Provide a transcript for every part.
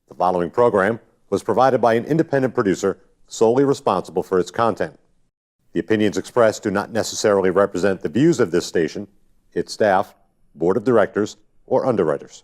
The following program was provided by an independent producer solely responsible for its content. The opinions expressed do not necessarily represent the views of this station, its staff, board of directors, or underwriters.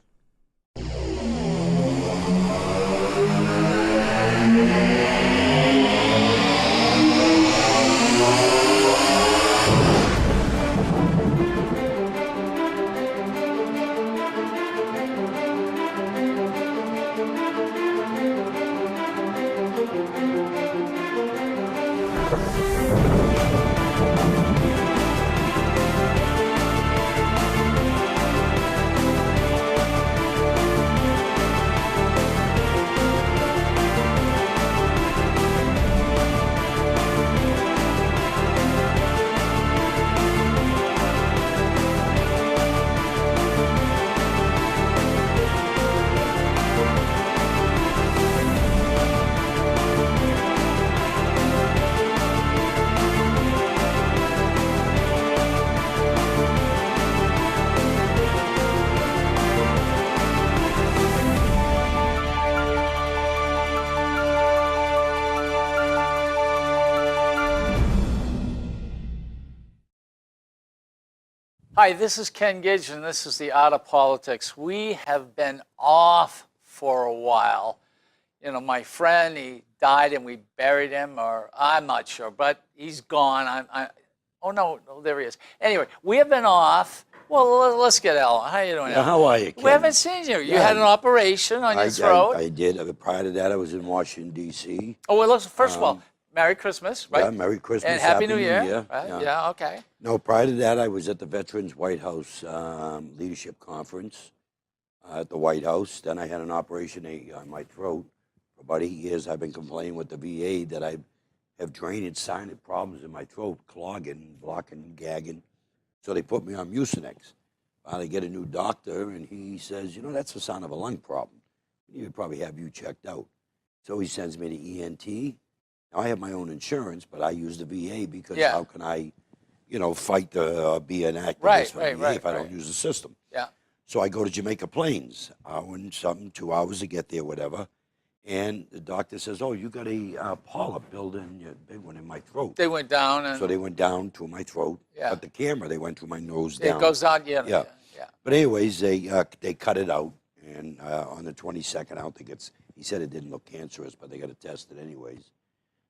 Hi, this is Ken Gage, and this is The Art of Politics. We have been off for a while. You know, my friend, he died and we buried him, or I'm not sure, but he's gone. Oh, no, there he is. Anyway, we have been off. Well, let's get Alan. How are you doing, Alan? How are you, Ken? We haven't seen you. You had an operation on your throat. I did. Prior to that, I was in Washington, D.C. Oh, well, first of all, Merry Christmas, right? Yeah, Merry Christmas. And Happy New Year. Right? Yeah, okay. No, prior to that, I was at the Veterans White House Leadership Conference at the White House. Then I had an operation on my throat. For about 8 years, I've been complaining with the VA that I have drainage sinus problems in my throat, clogging, blocking, gagging. So they put me on Mucinex. Finally get a new doctor, and he says, you know, that's the sign of a lung problem. We need to probably have you checked out. So he sends me to ENT. Now, I have my own insurance, but I use the VA because how can I, you know, fight to be an activist for the VA if I don't use the system? Yeah. So I go to Jamaica Plains, hour and something, 2 hours to get there, whatever. And the doctor says, oh, you got a polyp building, a big one in my throat. They went down. And so they went down to my throat. Yeah. But the camera, they went through my nose down. It goes down, yeah. But anyways, they cut it out. And on the 22nd out, he said it didn't look cancerous, but they got to test it anyways.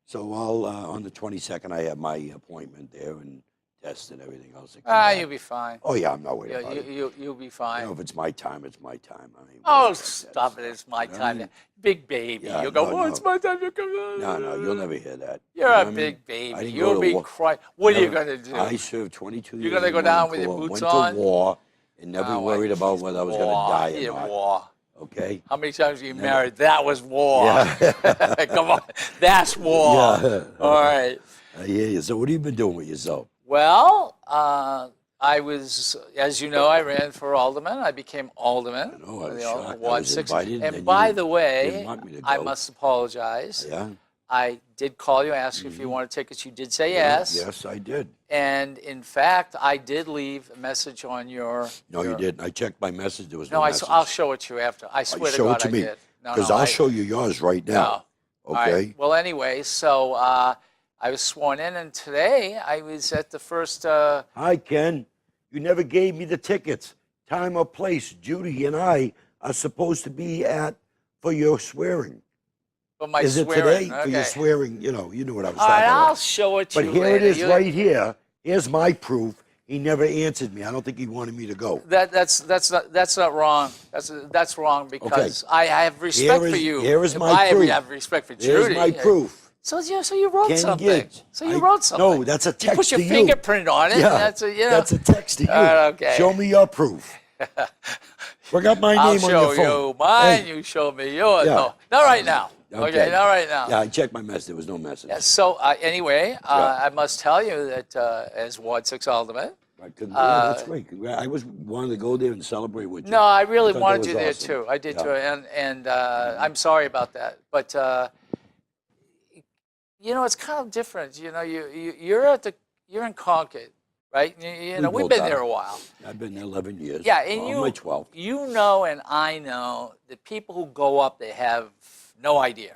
So on the 22nd, I have my appointment there and test and everything else. You'll be fine. Oh, yeah, I'm not worried about it. You'll be fine. You know, if it's my time, it's my time. I mean, oh, stop it. It's my time. I mean? Big baby. Yeah, You'll go, it's my time. You'll come. No, you'll never hear that. You're a big baby. You'll be crying. What are you going to do? I served 22 years. You're going to go down with your boots on? Went to war and never worried about whether I was going to die or not. War. Okay. How many times were you married? That was war. Yeah. Come on. That's war. Yeah. All right. I hear you. So what have you been doing with yourself? Well, I was, as you know, I ran for alderman. I became alderman. I know, I was shocked. I was invited, and by the way, I go. must apologize. Yeah. I did call you, ask you if you want tickets. You did say yes. Yes, I did. And in fact, I did leave a message on your. No, you didn't. I checked my message. There was no message. I'll show it to you after. I swear to God, I did. Because I'll show you yours right now. No. Okay. Right. Well, anyway, so I was sworn in, and today I was at the first. Hi, Ken. You never gave me the tickets. Time or place Judy and I are supposed to be at for your swearing. Is it today? Okay. For your swearing, you knew what I was talking about. I'll show it to you. But here it is right here. Here's my proof. He never answered me. I don't think he wanted me to go. That's not wrong. That's wrong because I have respect for you. Here is my proof. I have respect for Judy. Here's my proof. So you wrote Ken something. Gage. So you wrote something. No, that's a text to you. You put your fingerprint on it. Yeah, that's a text to you. Okay. Show me your proof. We got my name on your phone. I'll show you mine. You show me yours. Yeah. No, not right now. Okay, not right now. Yeah, I checked my message. There was no message. Yeah, so anyway, I must tell you that as Ward 6 alderman. That's great. I was wanting to go there and celebrate with you. No, I really wanted you there awesome. too. I did too, and I'm sorry about that. But you know, it's kind of different. You know, you're in Concord. right? You know, we've both been are. there a while. I've been there 11 years. Yeah, and On my 12th. you know, and I know that people who go up, they have no idea.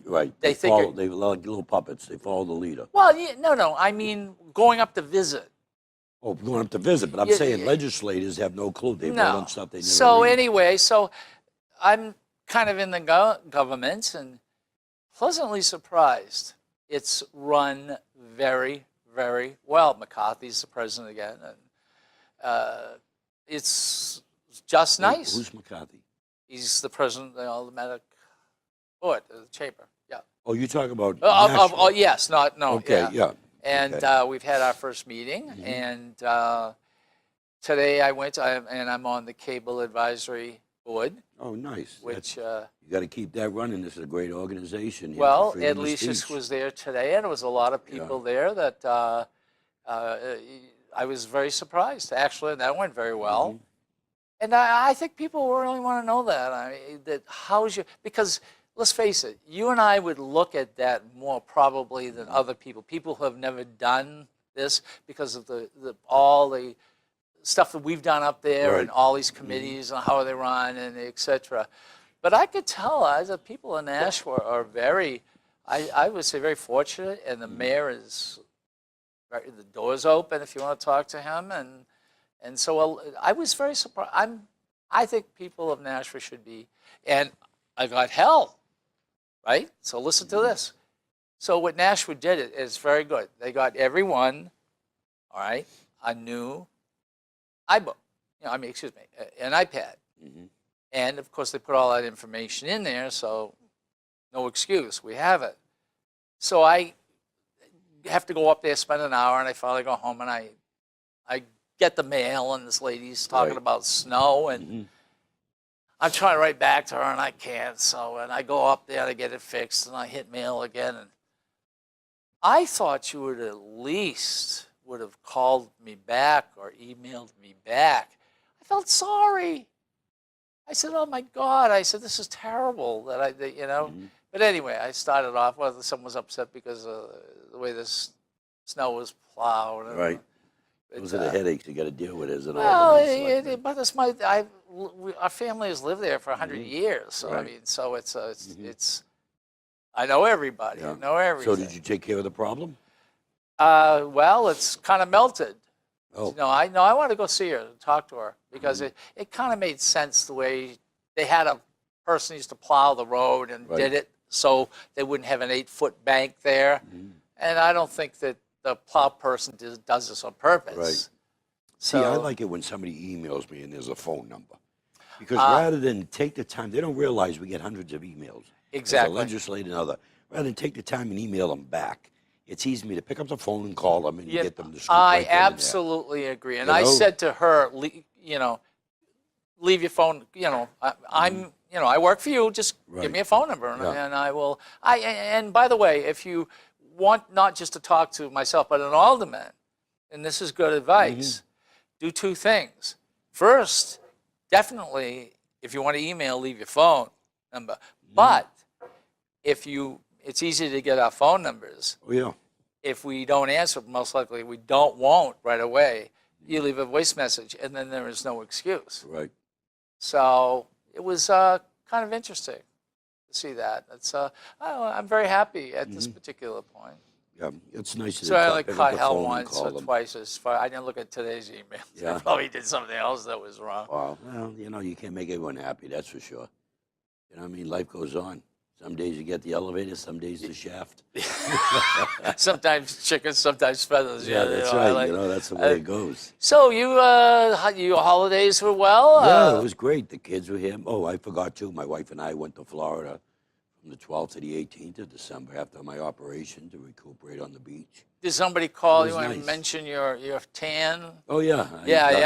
Right. They They think follow, they like little puppets. They follow the leader. Well, no, I mean going up to visit. Oh, going up to visit, but I'm Yeah, saying yeah. legislators have no clue. They vote No. on stuff they never So read. anyway, I'm kind of in the government and pleasantly surprised. It's run very, very well. McCarthy's the president again, and it's just nice. Who's McCarthy? He's the president of the medic board, the chamber. Yeah. Oh, you talk about Oh, Nashville. yes, not no. Okay, yeah. And Okay. we've had our first meeting, and today I went, and I'm on the cable advisory board, Oh, nice. which, You got to keep that running. This is a great organization. here for well, freedom Ed of Lucius speech. was there today, and there was a lot of people there that I was very surprised, actually, and that went very well. And I think people really want to know that. That how's your, because let's face it, you and I would look at that more probably than other people who have never done this because of all the stuff that we've done up there Right. and all these committees and how they run and et cetera. But I could tell the people in Nashua are very, I would say very fortunate, and the mayor is, the door's open if you want to talk to him, and so I was very surprised. I think people of Nashua should be, and I got help, right? So listen to this. So what Nashua did is very good. They got everyone, all right, a new iBook, excuse me, an iPad. And of course they put all that information in there, so no excuse, we have it. So I have to go up there, spend an hour, and I finally go home, and I get the mail, and this lady's talking Right. about snow, and I'm trying to write back to her, and I can't. So, and I go up there to get it fixed, and I hit mail again, and I thought you would at least would have called me back or emailed me back. I felt sorry. I said, "Oh my God!" I said, "This is terrible." But anyway, I started off. Well, someone was upset because of the way this snow was plowed. And, Right. but, Those are the headaches you got to deal with as an well, alderman. but it's our family has lived there for 100 years. So I Right. mean, so it's. I know everybody. Yeah. I know everything. So did you take care of the problem? Well, it's kind of melted. Oh. I want to go see her and talk to her because it kind of made sense the way they had a person who used to plow the road and Right. did it so they wouldn't have an 8-foot bank there. And I don't think that the plow person does this on purpose. Right. So, See, I like it when somebody emails me and there's a phone number. Because rather than take the time, they don't realize we get hundreds of emails. Exactly. As a legislator and other. Rather than take the time and email them back, it's easy for me to pick up the phone and call them and Yeah, get them to scoop I right then and there. absolutely agree. And You I know? said to her, leave your phone, I work for you, just give Right. me a phone number Yeah. and I will. And by the way, if you want not just to talk to myself, but an alderman, and this is good advice, do two things. First, definitely, if you want to email, leave your phone number. But it's easy to get our phone numbers. Oh, yeah. If we don't answer, most likely we won't right away. You leave a voice message, and then there is no excuse. Right. So it was kind of interesting to see that. I'm very happy at this particular point. Yeah, it's nice to So I only pick up caught the hell phone and once call or them. twice. I didn't look at today's email. Yeah. I probably did something else that was wrong. Wow. Well, you can't make everyone happy, that's for sure. You know what I mean? Life goes on. Some days you get the elevator, some days the shaft. Sometimes chickens, sometimes feathers. Yeah, that's right. That's the way it goes. So your holidays were well? Yeah, it was great. The kids were here. Oh, I forgot too. My wife and I went to Florida from the 12th to the 18th of December after my operation to recuperate on the beach. Did somebody call It you was and nice. mention your tan? Oh, yeah.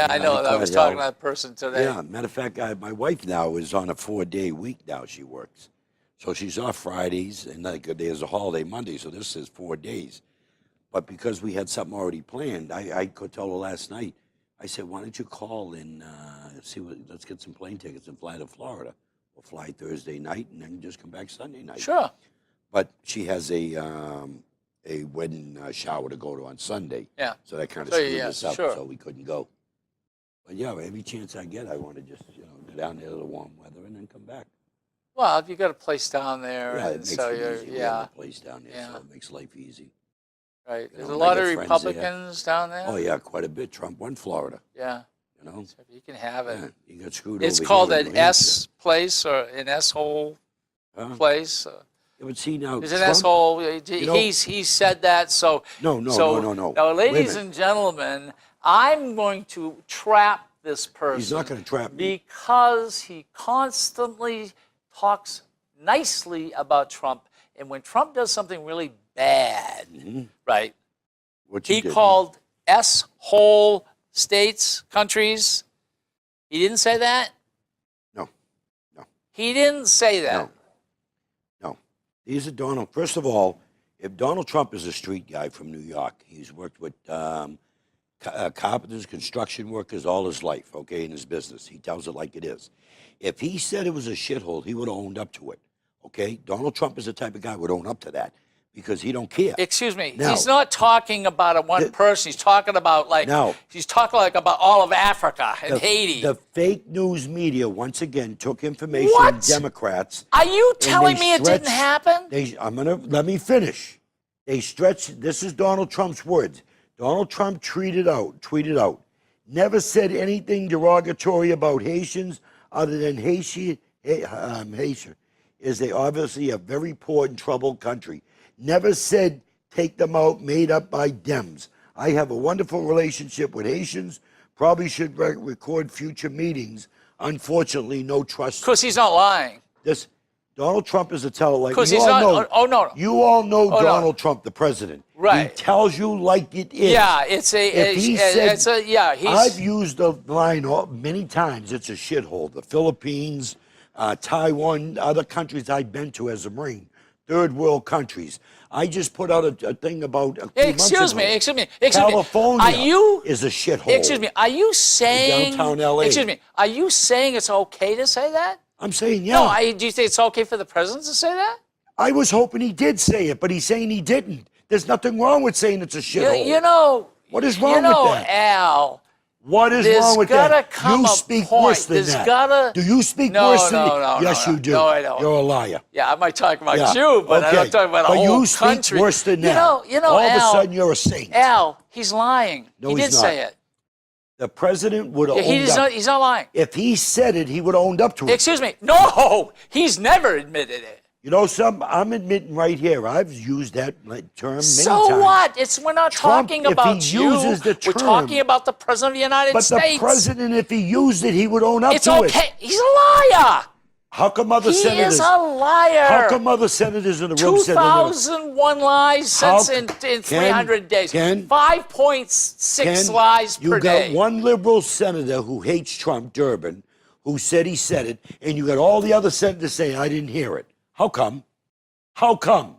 I know. I caught was talking to hell. that person today. Yeah, matter of fact, my wife now is on a 4-day week now. She works. So she's off Fridays, and there's a holiday Monday, so this is 4 days. But because we had something already planned, I could tell her last night, I said, why don't you call and let's get some plane tickets and fly to Florida. We'll fly Thursday night and then just come back Sunday night. Sure. But she has a a wedding shower to go to on Sunday. Yeah. So that kind of So, screwed yeah, us up, sure. so we couldn't go. But yeah, every chance I get, I want to just, go down there to the warm weather and then come back. Well, if you got a place down there, Yeah, it and makes so it you're, easy. We have yeah, a place down there, Yeah. so it makes life easy. right. You There's know, a and I lot got of friends there. Republicans down there. Oh yeah, quite a bit. Trump won Florida, Yeah, you know. so you can have it. Yeah, you got screwed It's over called here in an New Hampshire. S place or an S-hole Huh? place. Yeah, but see now, There's an Trump- S-hole. know- He said that. So No, no, so, no, no, no. Now, Wait a ladies minute. and gentlemen, I'm going to trap this person. He's not going to trap me. Because he constantly talks nicely about Trump, and when Trump does something really bad, right? What He did. called S-hole states, countries. He didn't say that. No, no. He didn't say that. No. No. These are Donald. First of all, if Donald Trump is a street guy from New York, he's worked with carpenters, construction workers all his life, okay, in his business. He tells it like it is. If he said it was a shithole, he would have owned up to it, okay? Donald Trump is the type of guy who would own up to that because he don't care. Excuse me. Now- He's not talking about a one person. He's talking about Now- he's talking like about all of Africa and Haiti. The fake news media once again took information What? from Democrats. Are you and telling they me it didn't stretched- happen? Let me finish. They stretched. This is Donald Trump's words. Donald Trump tweeted out, never said anything derogatory about Haitians other than Haitian is they obviously a very poor and troubled country. Never said take them out, made up by Dems. I have a wonderful relationship with Haitians. Probably should record future meetings. Unfortunately, no trust. Because he's not lying. This Donald Trump is a teller. Like 'Cause you he's all not- know. oh, no. You all know no. Donald Trump, the president. Right. He tells you like it is. Yeah, it's If he said, it's a yeah. He's I've used the line many times. It's a shithole. The Philippines, Taiwan, other countries I've been to as a Marine, third world countries. I just put out a thing about a few months Excuse ago. me. California Are you? is a shithole. Excuse me. Are you saying? Downtown LA. Excuse me. Are you saying it's okay to say that? I'm saying, yeah. No. Do you think it's okay for the president to say that? I was hoping he did say it, but he's saying he didn't. There's nothing wrong with saying it's a shithole. You know. What is wrong you know, with that? Al. What is There's wrong with gotta that? come You a speak point. worse than There's that. gotta- Do you speak No, worse than no, no, Yes, no, you do. no, I don't. You're a liar. Yeah, I might talk about Yeah. you, but I'm Okay. not talking about a But whole you speak country. worse than that. You know, All of Al, a sudden, you're a saint. Al, he's lying. No, he he's did not. say it. The president would have Yeah, owned up. he's not lying. If he said it, he would have owned up to it. Excuse me. No, he's never admitted it. You know, I'm admitting right here, I've used that term many So times. what? We're not Trump, talking if he about you. uses the We're term- talking about the president of the United But States. the president, if he used it, he would own up It's to it. okay. He's a liar. How come other He senators? is a liar. How come other senators in the room said they're gonna- 2,001 lies since How- in Ken, 300 days. Ken, 5.6 Ken, lies you per got day. one liberal senator who hates Trump, Durbin, who said he said it, and you got all the other senators saying, I didn't hear it. How come? How come?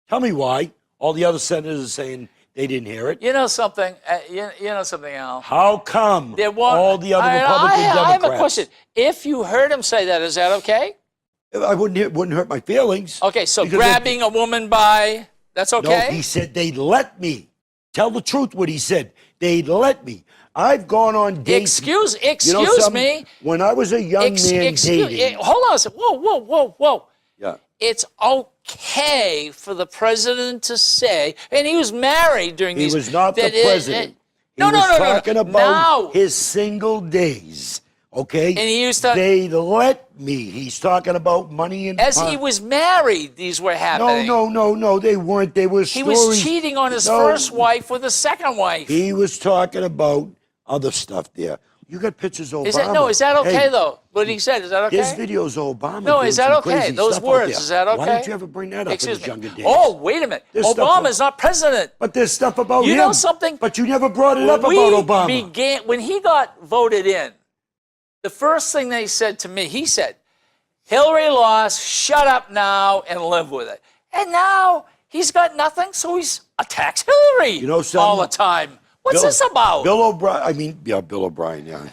Tell me why. All the other senators are saying they didn't hear it. You know something? You know something, Al? How come all the other Republican I have Democrats? a question. If you heard him say that, is that okay? I wouldn't hurt my feelings. Okay, so Because grabbing a woman by, that's okay? No, he said they'd let me. Tell the truth what he said. They'd let me. I've gone on dates. Excuse You know something? me. When I was a young man dating. Hold on a second. Whoa. Yeah. It's okay for the president to say, and he was married during He these. was not the president. No, he was talking about Now, his single days. Okay? And he used to- They let me. He's talking about money and as he was married, these were happening. No. They weren't. They were He stories. was cheating on his No, first wife with his second wife. He was talking about other stuff there. You got pictures of Obama. Is that okay Hey, though? What he said, is that okay? There's videos of Obama. No, doing is that some okay? crazy Those stuff out words, there. is that okay? Why don't you ever bring that up Excuse in his me. younger days? Oh, wait a minute. There's stuff Obama of- is not president. But there's stuff about You him. know something? But you never brought it up When about Obama. when he got voted in, the first thing they said to me, he said, Hillary lost, shut up now and live with it. And now he's got nothing, so he's attacks Hillary You know something? all the time. What's this about? Bill O'Brien, Bill O'Brien, yeah.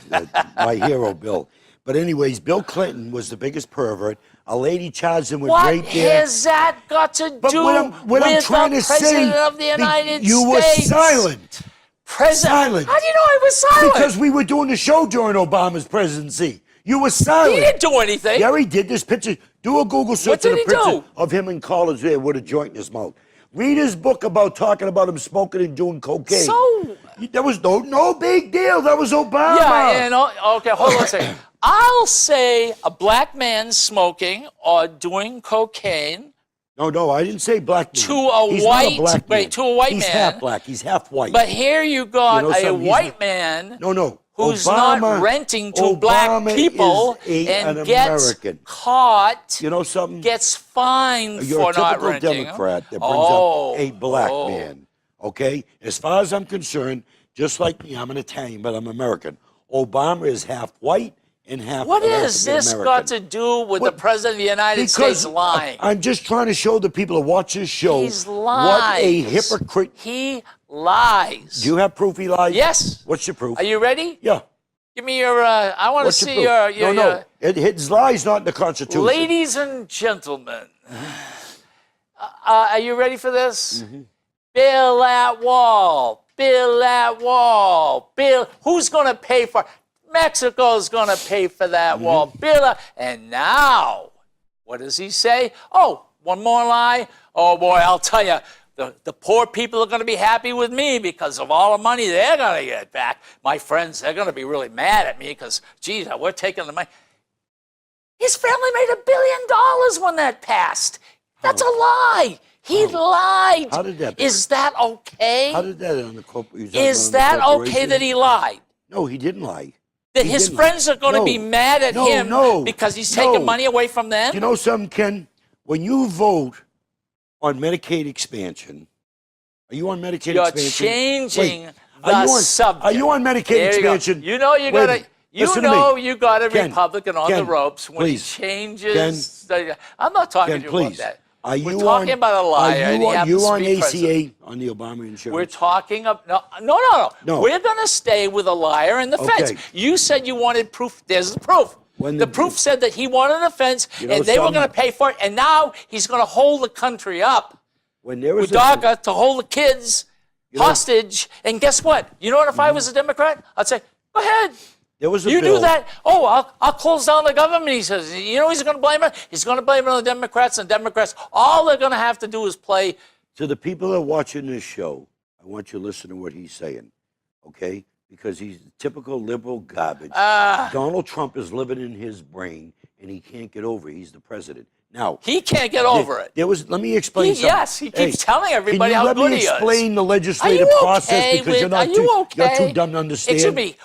My hero, Bill. But anyways, Bill Clinton was the biggest pervert. A lady charged him with What rape there. has that got to But do what I'm with trying the to say, President of the United you were States? silent. President. Silent. How do you know I was silent? Because we were doing the show during Obama's presidency. You were he silent. didn't do anything. Gary did this picture. Do a Google search What did of the he picture do? of him in college there with a joint in his mouth. Read his book about talking about him smoking and doing cocaine. So- There was no big deal. That was Obama. Yeah, and okay, hold on a second. I'll say a black man smoking or doing cocaine No, I didn't say black man. to a He's white- not a black man. wait, to a white He's man. half black. He's half white. but here you got You know a something? He's white not- man No. who's Obama, not renting to black Obama people is and an gets American. caught, You know something? gets fined You're for a not typical renting. Democrat that brings Oh, up a black oh. man. Okay? As far as I'm concerned, just like me, I'm an Italian, but I'm American. Obama is half white and half What has this African got to American. do with the President of the United Because States lying? I'm just trying to show the people that watch this show He's what a lies. hypocrite. He lies. Do you have proof he lied? Yes. What's your proof? Are you ready? Yeah. Give me your. I want to What's see your your. proof? No. His lie's not in the Constitution. Ladies and gentlemen, are you ready for this? Mm-hmm. Build that wall. Build that wall. Build. Who's going to pay for? Mexico's going to pay for that Mm-hmm. wall. Build it. And now, what does he say? Oh, one more lie. Oh boy, I'll tell you. The poor people are going to be happy with me because of all the money they're going to get back. My friends, they're going to be really mad at me because, geez, we're taking the money. His family made $1 billion when that passed. That's a lie. He lied. How did that? Is that okay? How did that on the corporate? Is that okay that he lied? No, he didn't lie. That He his didn't friends lie. are going to No. be mad at him because he's taking money away from them? You know something, Ken? When you vote on Medicaid expansion, are you on Medicaid You're expansion? changing Wait, the subject. Are you on Medicaid There you go. expansion? You know you Wait a got a. minute. You Listen to know me. you got a Ken, Republican on the Ken, ropes when please. he changes. I'm not talking Ken, to you please. about that. Are you We're talking about a liar. and he Are happens you to on be ACA president. on the Obama insurance? We're talking of no. No. We're going to stay with a liar and the fence. Okay. You said you wanted proof. There's the proof. When the the- proof said that he wanted a fence, You know and they were something? going to pay for it, and now he's going to hold the country up when there was with DACA to hold the kids know- hostage. And guess what? You know what? If I was a Democrat, I'd say, go ahead. there was a You bill, do that. Oh, I'll close down the government. He says, you know, he's going to blame it. He's going to blame it on the Democrats. And Democrats, all they're going to have to do is play. To the people that are watching this show, I want you to listen to what he's saying, okay? Because he's typical liberal garbage. Donald Trump is living in his brain, and he can't get over it. He's the president. Now, He can't get over it. let me explain something. Yes, he keeps telling everybody how good he is. Let me explain the Are legislative you process okay because with? you're not Are you okay? you're too dumb to understand. Excuse me.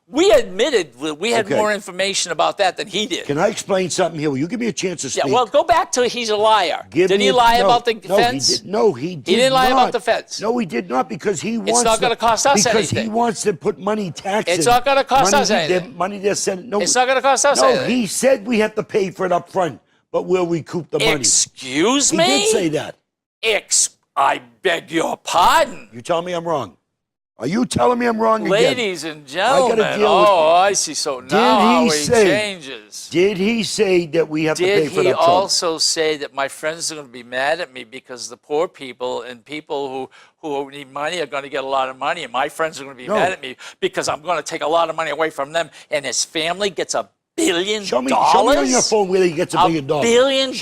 We admitted we had Okay. more information about that than he did. Can I explain something here? Will you give me a chance to Yeah. speak? Well, go back to he's a liar. Give Did me he a- lie no, about the no, fence? He did didn't lie not. about the fence. No, he did not because he wants. not gonna cost us because anything. he wants to put money taxes. It's not gonna cost money us they're- anything. Money they're sending. No, It's not going to cost us no. anything. He said we have to pay for it up front, but we'll recoup the money. Excuse He me? did say that. I beg your pardon. You tell me I'm wrong. Are you telling me I'm wrong again? Ladies and gentlemen. deal with- Oh, I see. So now how he say- changes. Did he say that we have to pay Did for it he up front? also say that my friends are going to be mad at me because the poor people and people who need money are going to get a lot of money, and my friends are going to be No. mad at me because I'm going to take a lot of money away from them, and his family gets $1 billion? Show me on your phone where he gets $1 billion. $1 billion?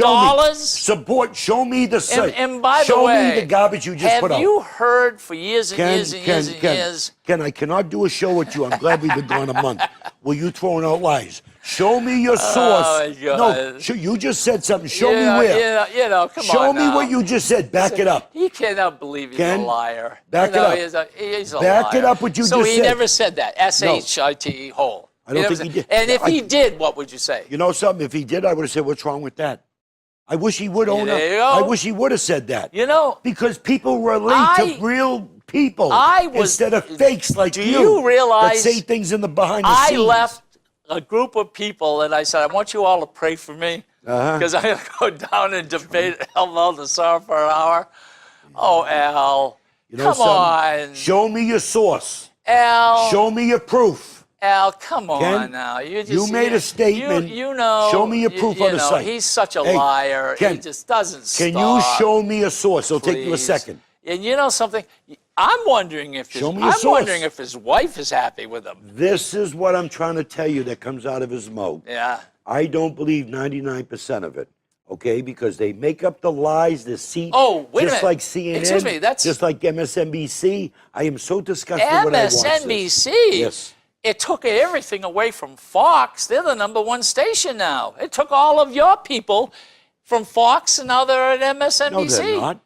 Show me the site. And by show the way, me the garbage you just put out. have you heard for years and years and years and years? Ken, I cannot do a show with you. I'm glad we've been gone a month. Were you throwing out lies? Show me your source. Oh, my God. No, you just said something. Show me Yeah, where. Come Show on me now. what you just said. Back it up. He cannot believe he's Ken, a liar. back No, it up. He's a Back liar. it up what you so just he said. never said that. S-H-I-T, whole. I don't never think he said- did. And if he did, what would you say? You know something? If he did, I would have said, "What's wrong with that?" I wish he would own there up. you go. I wish he would have said that. You know, Because people relate I- to real people I was- instead of fakes like do you realize that say things in the behind the I scenes. left a group of people and I said, I want you all to pray for me because I'm going to go down and debate El Valdesar for an hour. Oh, Al, You know come something? on. Show me your source. Al, Show me your proof. Al, come on Ken, now. you made a statement. You know. Show me your proof on the site. He's such a Hey, liar. Ken, he just doesn't Can stop. you show me a source? It'll take you a Please. second. And you know something? I'm wondering if Show me a source. wondering if his wife is happy with him. This is what I'm trying to tell you that comes out of his mouth. Yeah. I don't believe 99% of it, okay? Because they make up the lies, deceit. Oh, wait a just minute. like CNN. Excuse me, that's- just like MSNBC. I am so disgusted when I watch this. MSNBC. Yes. It took everything away from Fox. They're the #1 station now. It took all of your people from Fox, and now they're at MSNBC. No, they're not.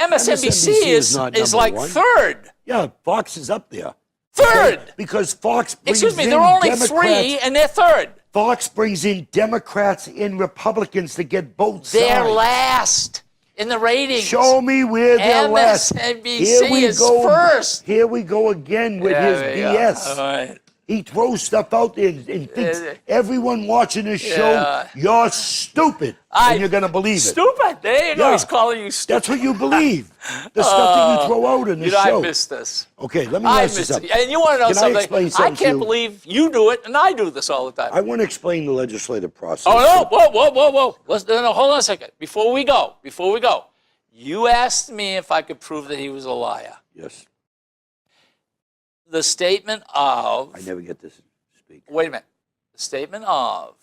MSNBC is not is number like one. third. Yeah, Fox is up there. Third. Because Fox brings Excuse me, in there are only Democrats. 3, and they're third. Fox brings in Democrats and Republicans to get both They're sides. last in the ratings. Show me where they're last. MSNBC is first. Here we go again with Yeah, his there you go. BS. All right. He throws stuff out there and thinks everyone watching this show, Yeah. you're stupid, and you're going to believe it. Stupid. There you go. Yeah. He's calling you stupid. That's what you believe. The stuff that you throw out in the You know, show. I missed this. Okay, let me I ask you missed something. it. And you want to know Can I something? explain something to can't you? believe you do it, and I do this all the time. I want to explain the legislative process. Oh, no. Whoa. No, hold on a second. Before we go, you asked me if I could prove that he was a liar. Yes, The statement of, I never get this speak. wait a minute, the statement of,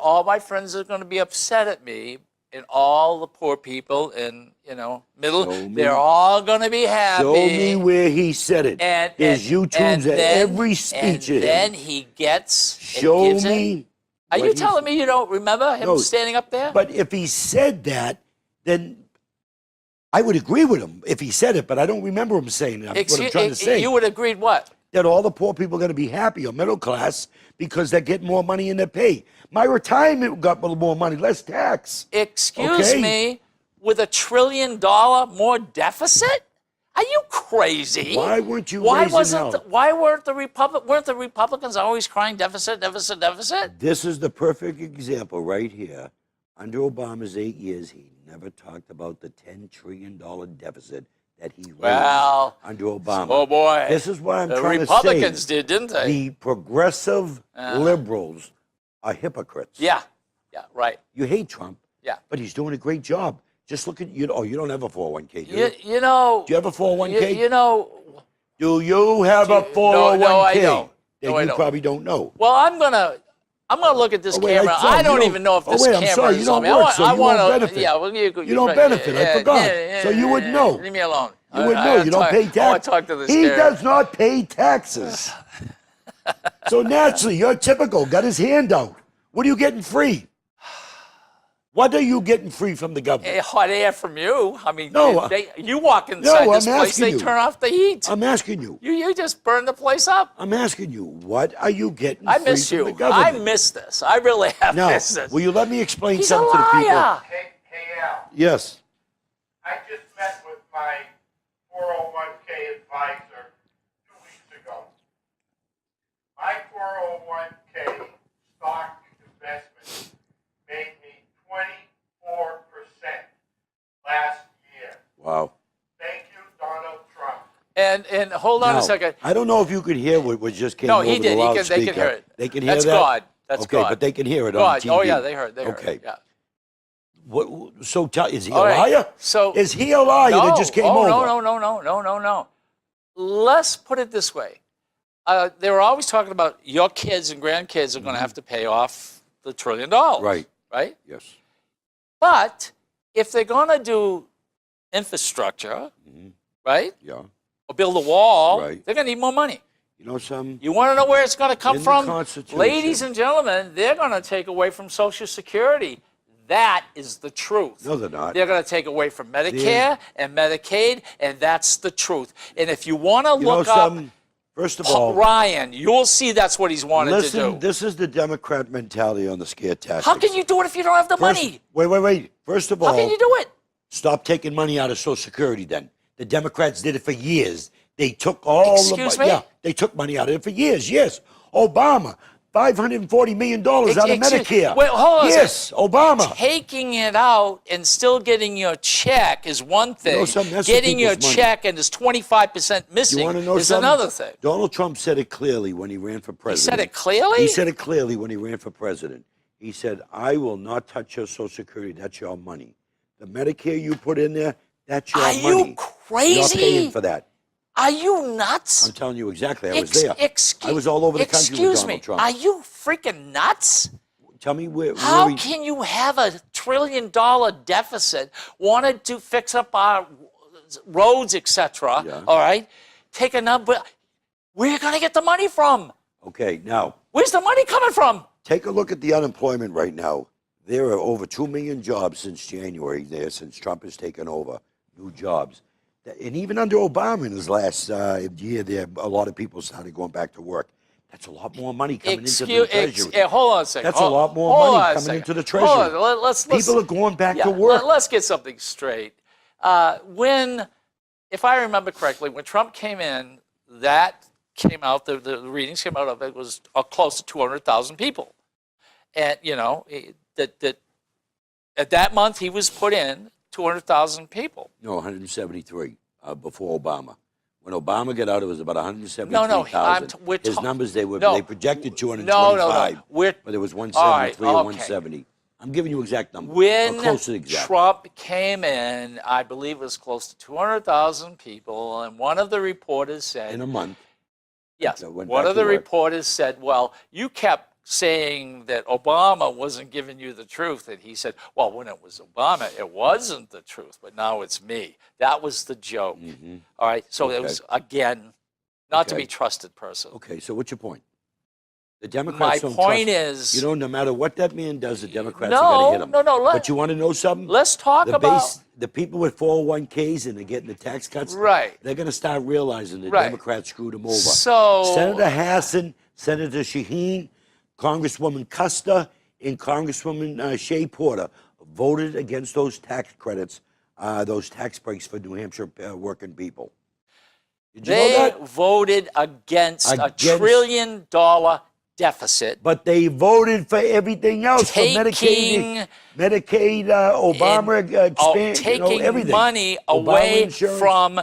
all my friends are going to be upset at me, and all the poor people in, middle, Show me. they're all going to be happy. Show me where he said it. And There's YouTubes at every speech and of him. then he gets. Show gives it. me. Are what you he telling me you don't remember him No, standing up there? But if he said that, then I would agree with him if he said it, but I don't remember him saying that. What I'm trying to say. You would agree what? That all the poor people are going to be happy or middle class because they're getting more money in their pay. My retirement got more money, less tax. Excuse Okay. me, with $1 trillion more deficit? Are you crazy? Why weren't you Why raising wasn't? hell? Why weren't the Republicans always crying deficit? This is the perfect example right here. Under Obama's 8 years, he never talked about the $10 trillion deficit that he raised Well, under Obama. oh boy, This is what I'm the trying Republicans to say. did, didn't they? The progressive liberals are hypocrites. Yeah, right. You hate Trump, Yeah. but he's doing a great job. Just look at you. Oh, you don't have a 401k, do you? You know. Do you have a 401k? You know. Do you have a 401k? No, I don't. Then No, I you don't. probably don't know. Well, I'm gonna look at this Oh, wait, camera. I'm sorry, I don't you even know if this wait, I'm camera sorry, is you don't on me. work, so you won't benefit. Yeah, well, You don't benefit, I forgot. So you would know. Leave me alone. You would know. You don't pay taxes. I want to talk to this He camera. does not pay taxes. So naturally, you're typical. Got his hand out. What are you getting free? What are you getting free from the government? Hot air from you. I mean, No, you walk inside no, this I'm place, asking they you. turn off the heat. I'm asking you. You just burn the place up. I'm asking you. What are you getting I free miss from you. the government? I miss this. I really have Now, missed this. will you let me explain He's a something to the people? liar. Hey, Al, Yes. I just met with my 401k advisor 2 weeks ago. My 401k stock investment made me 24% last year. Wow. Thank you, Donald Trump. And hold on Now, a second. I don't know if you could hear what just came No, over he the did. loudspeaker. They can hear it. They can hear That's that? God. That's okay, God. but they can hear it God. on TV. Oh yeah, they heard. Okay. Yeah. What, so is he All a right, liar? so- is he a liar that just came over? No. Let's put it this way. They were always talking about your kids and grandkids are going to have to pay off the $1 trillion. Right. Right? Yes. But if they're going to do infrastructure, right, Yeah. or build a wall, Right. they're going to need more money. You know some. You want to know where it's going to come In the from? Constitution. Ladies and gentlemen, they're going to take away from Social Security. That is the truth. No, they're not. They're going to take away from Medicare and Medicaid, and that's the truth. And if you want to You know look up some. First of all, Ryan, you'll see that's what he's wanted listen. to do. This is the Democrat mentality on the scare tactics. How can you do it if you don't have the First- money? Wait. First of all, How can you do it? stop taking money out of Social Security. Then the Democrats did it for years. They took all Excuse the me? Yeah, they took money out of it for years. Yes, Obama $540 million out of Medicare. Wait, hold on a yes, Obama. Taking it out and still getting your check is one thing. something? That's the Getting your people's money. check and it's 25% You missing want to know is something? another thing. Donald Trump said it clearly when he ran for He president. said it clearly? He said it clearly when he ran for president. He said, I will not touch your Social Security. That's your money. The Medicare you put in there, that's your Are money. you crazy? You're paying for that. Are you nuts? I'm telling you exactly. I was there. Excuse, I was all over the country with excuse Donald me. Trump. Are you freaking nuts? Tell me where How he- can you have a $1 trillion deficit, wanted to fix up our roads, etc., Yeah. all right? Take a number. Where are you going to get the money from? Okay, now, Where's the money coming from? take a look at the unemployment right now. There are over 2 million jobs since January there, since Trump has taken over, new jobs. And even under Obama in his last year there, a lot of people started going back to work. That's a lot more money coming into the treasury. Hold on a second. That's a lot more Hold money on a coming second. into the Hold on. treasury. Let's People are going back to work. Let's get something straight. If I remember correctly, when Trump came in, that came out, the readings came out of it was close to 200,000 people. And, you know, that at that month he was put in 200,000 people. No, 173 before Obama. When Obama got out, it was about 173,000. we're His ta- numbers, they No. projected 225. We're, But it was All 173 right, or okay. 170. I'm giving you exact numbers. When or close to the exact. Trump came in, I believe it was close to 200,000 people, and one of the reporters said, In a month. yes, that went one back of the to work. reporters said, well, you kept saying that Obama wasn't giving you the truth. And he said, well, when it was Obama, it wasn't the truth, but now it's me. That was the joke. All right, so it Okay. was, again, not to Okay. be trusted person. Okay, so what's your point? The Democrats My don't point trust. is, You know, no matter what that man does, the Democrats are going to hit him. No. But you want to know something? Let's talk about. The people with 401ks and they're getting the tax cuts, Right. they're going to start realizing the Right. Democrats screwed them over. So- Senator Hassan, Senator Shaheen, Congresswoman Custer, and Congresswoman Shea Porter voted against those tax credits, those tax breaks for New Hampshire working people. Did you know They that? voted against a $1 trillion deficit. But they voted for everything else, for Medicaid, Obama expand, taking everything. money Obama away insurance. from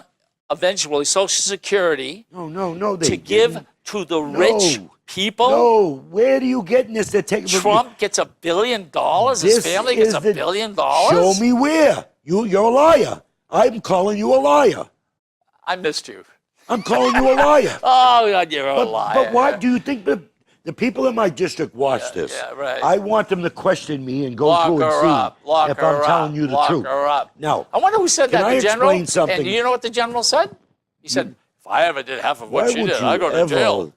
eventually Social Security No, they to give didn't. to the rich No. people. No, where do you get this? They're taking Trump gets $1 billion. His This family gets is $1 the- billion. Show me where. You're a liar. I'm calling you a liar. I missed you. I'm calling you a liar. Oh, God, you're a liar. But why do you think the people in my district watch this? yeah, right. I want them to question me and go Lock through and her see up. Lock if her I'm up. telling you the Lock truth. her up. Now, I wonder who said can that. I The general. explain something? And do you know what the general said? He said, "If I ever did half of what why she would did, you I go to ever? jail."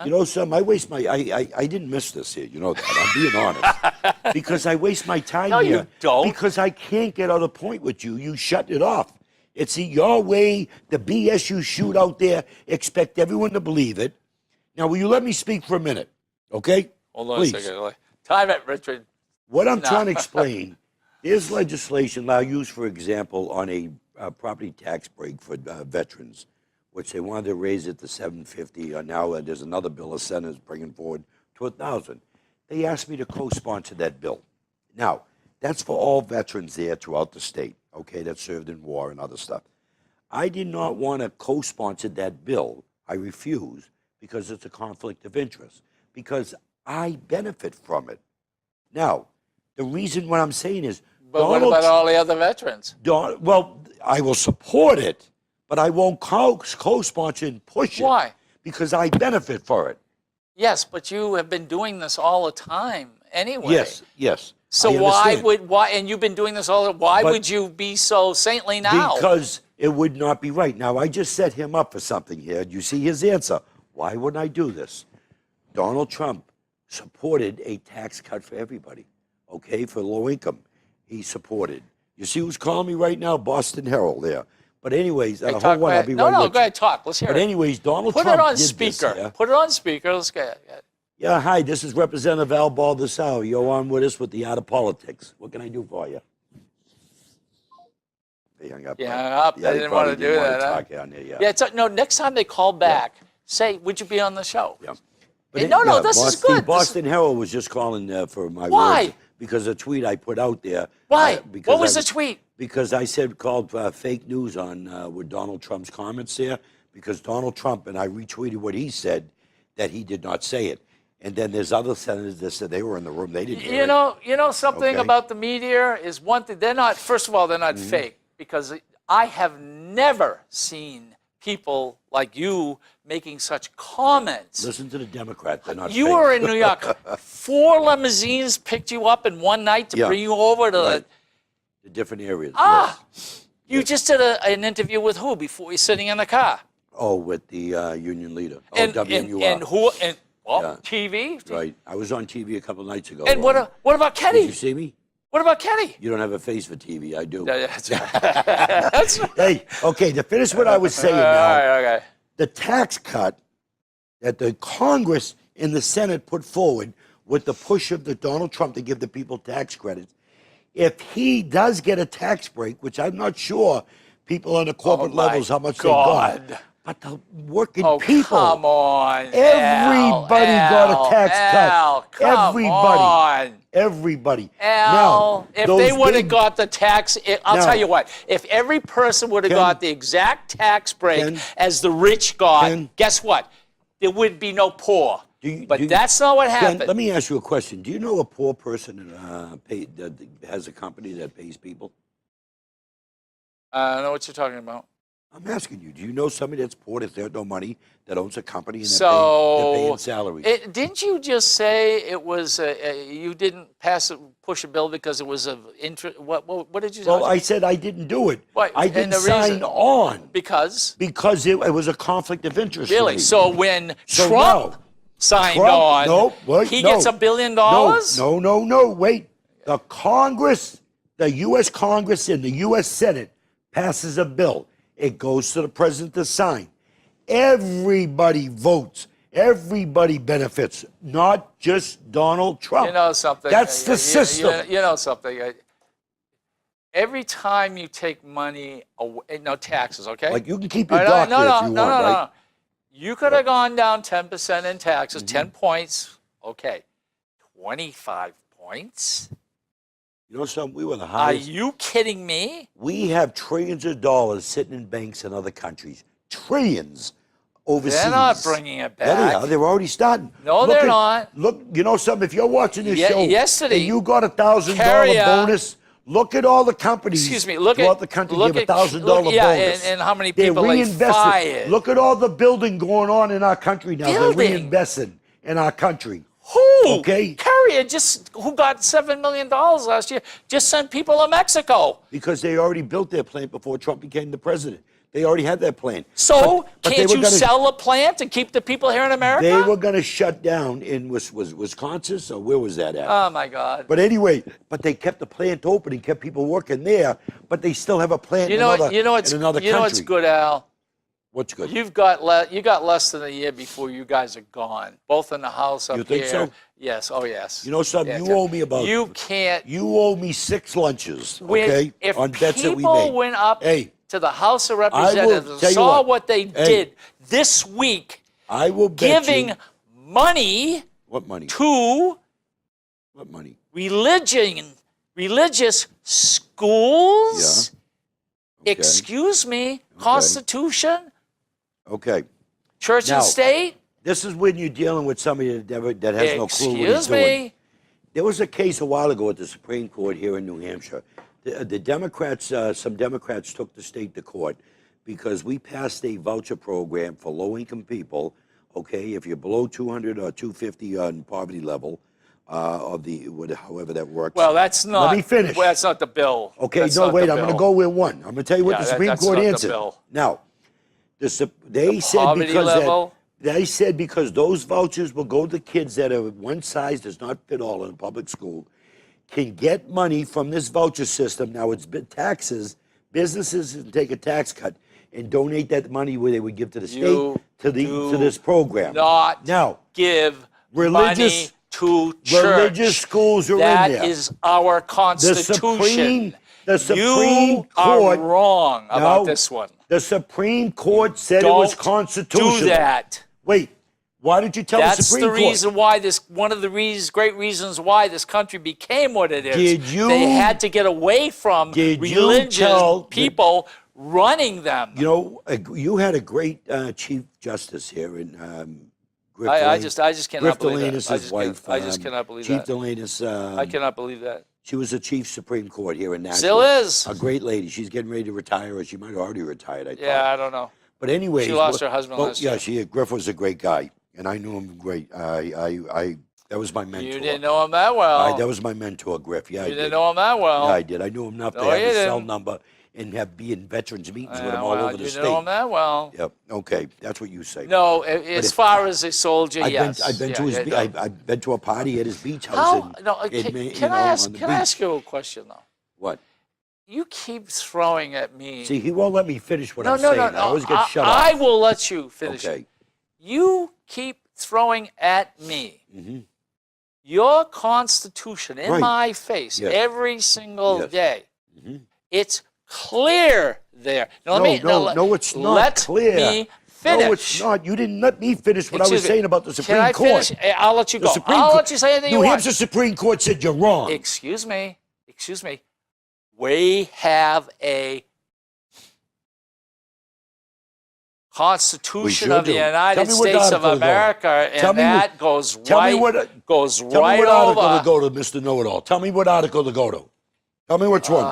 You know, Sam, I waste my. I didn't miss this here. You know that. I'm being honest. Because I waste my time No, you here. don't. Because I can't get on a point with you. You shut it off. It's your way, the BS you shoot out there. Expect everyone to believe it. Now, will you let me speak for a minute? Okay? Hold on Please. a second. Time it, Richard. What I'm trying to explain is legislation now used, for example, on a property tax break for veterans, which they wanted to raise it to $750. Now there's another bill the Senate is bringing forward to $1,000. They asked me to co-sponsor that bill. Now, that's for all veterans there throughout the state, okay, that served in war and other stuff. I did not want to co-sponsor that bill. I refused because it's a conflict of interest, because I benefit from it. Now, the reason what I'm saying is, But what about all the other veterans? well, I will support it, but I won't co-sponsor and push it. Why? Because I benefit for it. Yes, but you have been doing this all the time anyway. Yes. So I understand. and you've been doing this all. Why But- would you be so saintly now? Because it would not be right. Now, I just set him up for something here. You see his answer. Why wouldn't I do this? Donald Trump supported a tax cut for everybody, okay, for low income. He supported. You see who's calling me right now? Boston Herald there. But anyways, Hey, hold talk, on, go I'll ahead. be No, right no, with go you. ahead, talk. Let's hear But it. anyways, Donald Put Trump it on did speaker. This, yeah? Put it on speaker. Let's get it. Yeah, hi, this is Representative Al Baldessau. You're on with us with the Art of Politics. What can I do for you? They hung up. You right? hung up. Yeah, They didn't want to probably do didn't that, huh? talk on there, yeah. Yeah, no, next time they call back, say, would you be on the show? Yeah. No, this is good. The Boston Herald was just calling for my Why? words because a tweet I put out there. Why? Because What was the tweet? Because I said called fake news on with Donald Trump's comments there. Because Donald Trump, and I retweeted what he said, that he did not say it. And then there's other senators that said they were in the room. They didn't hear it. You know something Okay. about the media is one thing. They're not. First of all, they're not fake because I have never seen people like you making such comments. Listen to the Democrat. They're not You fake. were in New York. 4 limousines picked you up in one night to Yeah. bring you over to Right. The different areas. Ah! yes. You just did an interview with who before you're sitting in the car? Oh, with the union leader. And, WMUR. and who? And well, Yeah. TV. Right. I was on TV a couple nights ago. And what about Did you Kenny? see me? What about Kenny? You don't have a face for TV. I do. That's right. That's right. Hey, okay, to finish what I was saying All now, right, okay. the tax cut that the Congress and the Senate put forward with the push of the Donald Trump to give the people tax credits, if he does get a tax break, which I'm not sure people on the corporate my levels how much God. they got, but the working Oh, people, come on. everybody got a tax Al, cut. come Everybody. on. Everybody. Al, Now, if those they would have big- got the tax, I'll Now- tell you what, if every person would have Ken- got the exact tax break Ken- as the rich got, Ken- guess what? There would be no poor. But that's not what Ken, happened. let me ask you a question. Do you know a poor person that has a company that pays people? I don't know what you're talking about. I'm asking you. Do you know somebody that's poor that has no money that owns a company and they're So, paying salaries? Didn't you just say it was you didn't push a bill because it was of interest? What did you say? Well, I said I didn't do it. Right, I and didn't the sign reason- on because because it was a conflict of interest. for really. me. So when So Trump now- signed Trump- on, no, wait, he no. gets $1 billion. No. Wait. The Congress, the U.S. Congress and the U.S. Senate passes a bill. It goes to the president to sign. Everybody votes. Everybody benefits, not just Donald Trump. You know something? That's the system. You know something? Every time you take money away, no taxes, okay? Like you can keep your All right, doctor if you want, right? no. You could have gone down 10% in taxes, Mm-hmm. 10 points, okay. 25 points? You know something? We were the Are highest. you kidding me? We have trillions of dollars sitting in banks in other countries. Trillions overseas. They're not bringing it Yeah, they back. are. They're already starting. No, they're not. Look, you know something? If you're watching this show yesterday, and you got $1,000 Carrier- bonus, look at all the companies Excuse me, look throughout at the country look give at- $1,000 look- yeah, bonus. and how many They're people they reinvesting. fired. Look at all the building going on in our country now. Building? They're reinvesting in our country. Who? Okay. Carrier who got $7 million last year, just sent people to Mexico. Because they already built their plant before Trump became the president. They already had that plan. So But they can't were you gonna- sell a plant and keep the people here in America? They were going to shut down in was Wisconsin, so where was that at? Oh my God! But anyway, but they kept the plant open and kept people working there. But they still have a plant you in know, another, you know what's in another you know country. what's good, Al. What's good? You got less than a year before you guys are gone, both in the House up You think here. so? Yes. Oh yes. You know something? Yes, You yeah. owe me about. You can't. You owe me 6 lunches, When- okay? If on bets that we people made. went up Hey, to the House of will Representatives and tell you saw what. what they Hey. did this week, I will bet giving you. money What money? to What money? religious schools. Okay. Excuse me, Constitution, Okay. church Now, and state. This is when you're dealing with somebody that has no clue what he's Excuse doing. me. There was a case a while ago at the Supreme Court here in New Hampshire. The Democrats, some Democrats took the state to court because we passed a voucher program for low-income people. Okay, if you're below 200 or 250 on poverty level, however that works. Well, that's not. me finish. Well, that's not the bill. Okay, That's no, not wait. the I'm going to bill. go with one. I'm going to tell you what Yeah, the Supreme that's Court not the answered. bill. Now, they said poverty because level? they said because those vouchers will go to kids that are one size does not fit all in a public school, can get money from this voucher system. Now it's taxes. Businesses can take a tax cut and donate that money where they would give to the You state to this program. Not Now, give religious- money to church. religious schools are in there. That is our Constitution. the Supreme you Court are wrong about No. this one. The Supreme Court said it was Don't constitutional. do that. Wait, Why did you tell the That's Supreme the Court? reason why one of the great reasons why this country became what it is. Did you- They had to get away from Did you religious tell the- people running them. You know, you had a great Chief Justice here in Griff I Delaney. just cannot Griff believe that. Delaney's wife. I just cannot believe Chief that. Delaney's. I cannot believe that. She was the Chief Supreme Court here in Nashville. Still is. A great lady. She's getting ready to retire, or she might have already retired. I Yeah, thought. I don't know. But anyways, She lost her husband last yeah, year. Griff was a great guy, and I knew him great. That was my mentor. You didn't know him that well. That was my mentor, Griff. Yeah, I You did. didn't know him that well. Yeah, I did. I knew him enough to No, have you his cell didn't. number and be in veterans meetings with Yeah, him all well, over the you state. didn't know him that well. Yep. Okay, that's what you say. No, as far as a soldier, I've yes. been to his. Yeah, I've been to a party at his beach house. How? in- No, in can, Ma- you can know, I on ask? the Can I beach. ask you a question though? What? You keep throwing at me. See, he won't let me finish what no, I'm no, saying. no, I no. always get shut I off. will let you finish. Okay. You keep throwing at me Mhm. your Constitution in Right. my face Yes. every single Yes. day. Mhm. It's clear there. Now, let me, No, it's not let clear. me finish. No, it's not. You didn't let me finish what I Excuse was me. saying about the Supreme Can I Court. finish? I'll let you The go. Supreme I'll Court- let you say anything you New want. Hampshire Supreme Court said you're wrong. Excuse me. Excuse me. We have a Constitution sure of the do. United Tell me what States of article to go. America, Tell and me what- that goes tell me right, what- goes Tell right me what article over. to go to, Mr. Know-It-all. Tell me what article to go to. Tell me which one.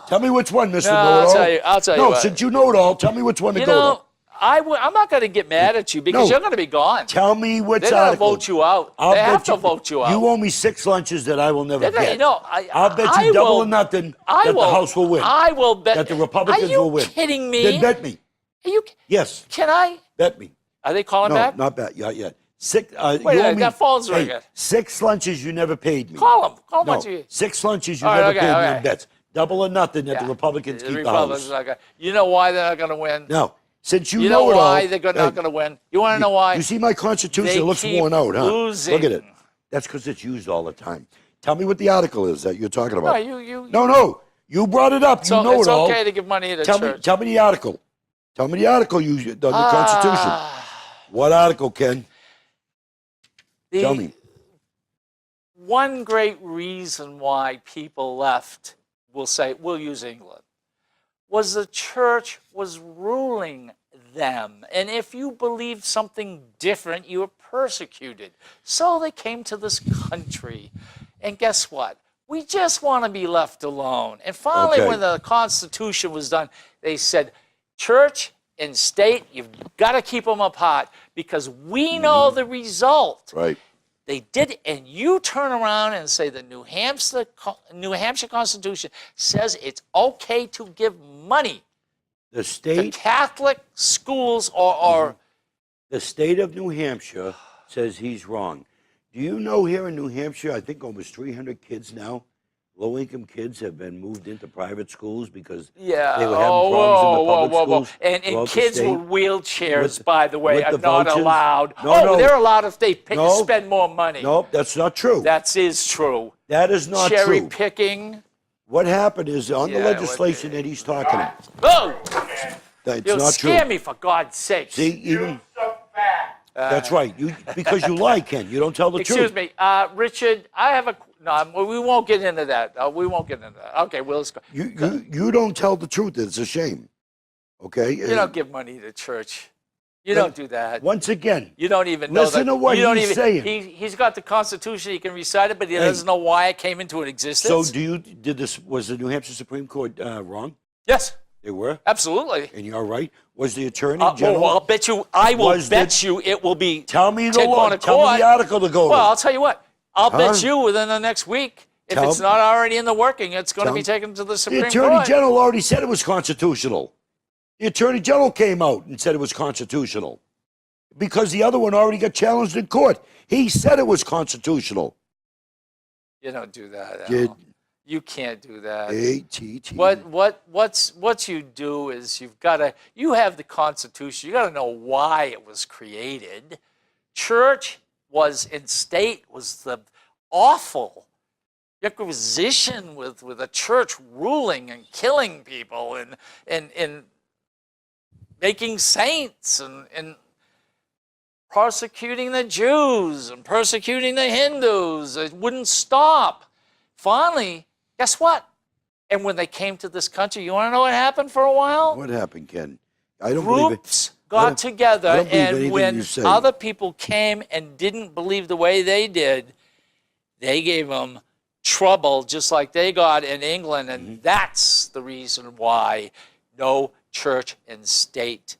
Tell me which one, Mr. No, I'll Know-It-all. tell you- I'll tell you No, what. since you know it all, tell me which one to You go know, to. I'm not going to get mad at you because No. you're going to be gone. Tell me which They're going to article. vote you out. I'll They have bet to vote you out. You owe me 6 lunches that I will never They're gonna- get. no, I'll bet I you double will- or nothing I that will, the House will win. I will bet. That the Republicans will win. Are you kidding me? Then bet me. Are you? Yes, Can I? bet me. Are they calling No, back? not bet. Yeah, yeah. Wait a minute, that phone's hey, ringing. 6 lunches you never paid me. Call them. Call them. No, once you. 6 lunches you All right, never okay, paid me okay. on bets. Double or nothing that the Yeah. Republicans The keep Republicans the House. are gonna- You know why they're not going to win? Now, since you, You know it why all, they're not hey, going to win? You want to know why? You see my Constitution? They It looks keep worn out, huh? losing. Look at it. That's because it's used all the time. Tell me what the article is that you're talking No, about. you. No. You brought it up. So you know it's it all. okay to give money to Tell church. me. Tell me the article. Tell me the article you on the Constitution. What article, Ken? Tell me. One great reason why people left, we'll use England, was the church was ruling them. And if you believed something different, you were persecuted. So they came to this country. And guess what? We just want to be left alone. And finally, Okay. when the Constitution was done, they said, church and state, you've got to keep them apart because we know the result. Right. They did, and you turn around and say the New Hampshire Constitution says it's okay to give money The to state. Catholic schools or The state of New Hampshire says he's wrong. Do you know here in New Hampshire, I think almost 300 kids now, low-income kids, have been moved into private schools because yeah. they were having problems in the public schools. And throughout the kids state. with wheelchairs, With- by the way, with are the not vouchers. allowed. No. They're allowed if they No. spend more money. Nope, that's not true. That is true. That is not Cherry true. picking. What happened is on Yeah, the what legislation that he's talking about, Oh, that's you'll not scare true. me for God's sake. See, even Use some facts. that's right. You because you lie, Ken. You don't tell the Excuse truth. me, Richard. I have a no. We won't get into that. We won't get into that. Okay, well, let's go. You don't tell the truth. It's a shame. Okay. You don't give money to church. You don't do that. Once again, You don't even know Listen that. to what you don't he's even, saying. He's got the Constitution. He can recite it, but he doesn't know why it came into existence. so was the New Hampshire Supreme Court wrong? Yes, They were, absolutely. and you're right. Was the Attorney Oh, General? I'll bet you. I will Was bet the- you it will be. Tell me the take law. on a Tell me court. the article to go Well, to. I'll tell you what. I'll Huh? bet you within the next week, if Tell- it's not already in the working, it's going to Tell- be taken to the The Supreme Attorney Court. General already said it was constitutional. The Attorney General came out and said it was constitutional because the other one already got challenged in court. He said it was constitutional. You don't do that. Did- Al. You can't do that. ATT. What you do is you have the Constitution. You got to know why it was created. Church and state was the awful Inquisition with a church ruling and killing people and making saints and persecuting the Jews and persecuting the Hindus. It wouldn't stop. Finally, guess what? And when they came to this country, you want to know what happened for a while? What happened, Ken? I don't believe it. Groups I got don't- together, I don't believe and anything when you say. other people came and didn't believe the way they did, they gave them trouble just like they got in England, and Mm-hmm. that's the reason why no church and state.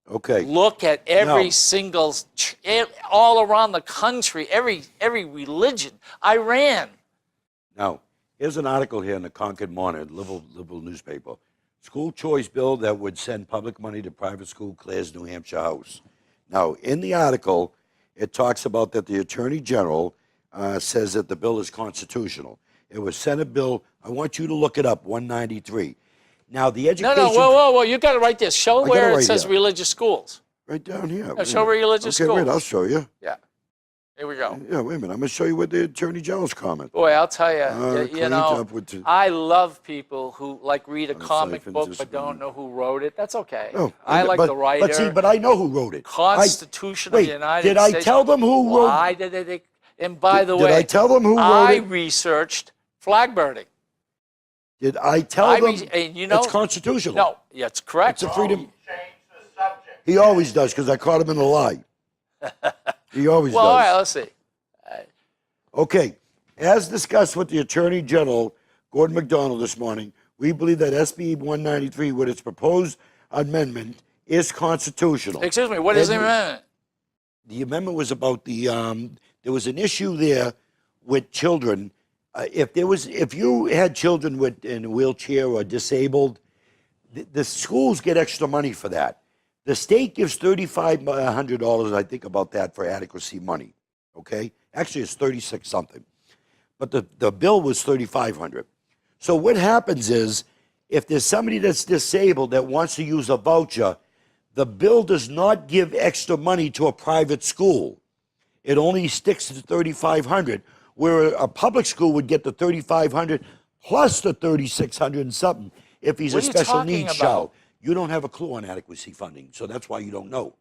Okay. Look at every No. single, all around the country, every religion. Iran. Now, here's an article here in the Concord Monitor, liberal newspaper. School choice bill that would send public money to private school clears New Hampshire House. Now, in the article, it talks about that the Attorney General says that the bill is constitutional. It was Senate Bill, I want you to look it up, 193. Now, the No, education... no, whoa. You got to write this. Show got it where it right says here. religious schools. Right down here. No, show religious Okay, wait, schools. I'll show you. Yeah. Here we go. Yeah, wait a minute. I'm going to show you what the Attorney General's comment. Boy, I'll tell you, you cleaned know, up with the- I love people who like read a comic siphons book this but don't one. know who wrote it. That's okay. No, I like but, the writer. But see, but I know who wrote it. Constitution Wait, of the United did I States. tell them who wrote? Why did they? And by the Did way, I tell them who wrote I it? researched flag burning. Did I tell them? and you know, it's constitutional. No, yeah, it's correct. It's a freedom. Change the subject. He always does because I caught him in a lie. He always Well, all does. right, let's see. Okay, as discussed with the Attorney General, Gordon McDonald, this morning, we believe that SB 193, with its proposed amendment, is constitutional. Excuse me, what is the And amendment? The amendment was about the, there was an issue there with children. If you had children in a wheelchair or disabled, the schools get extra money for that. The state gives $3,500, I think, about that for adequacy money. Okay, actually it's 36 something, but the bill was 3,500. So what happens is, if there's somebody that's disabled that wants to use a voucher, the bill does not give extra money to a private school. It only sticks to 3,500, where a public school would get the 3,500 plus the 3,600 and something if he's What a are you special talking needs about? child. You don't have a clue on adequacy funding, so that's why you don't know.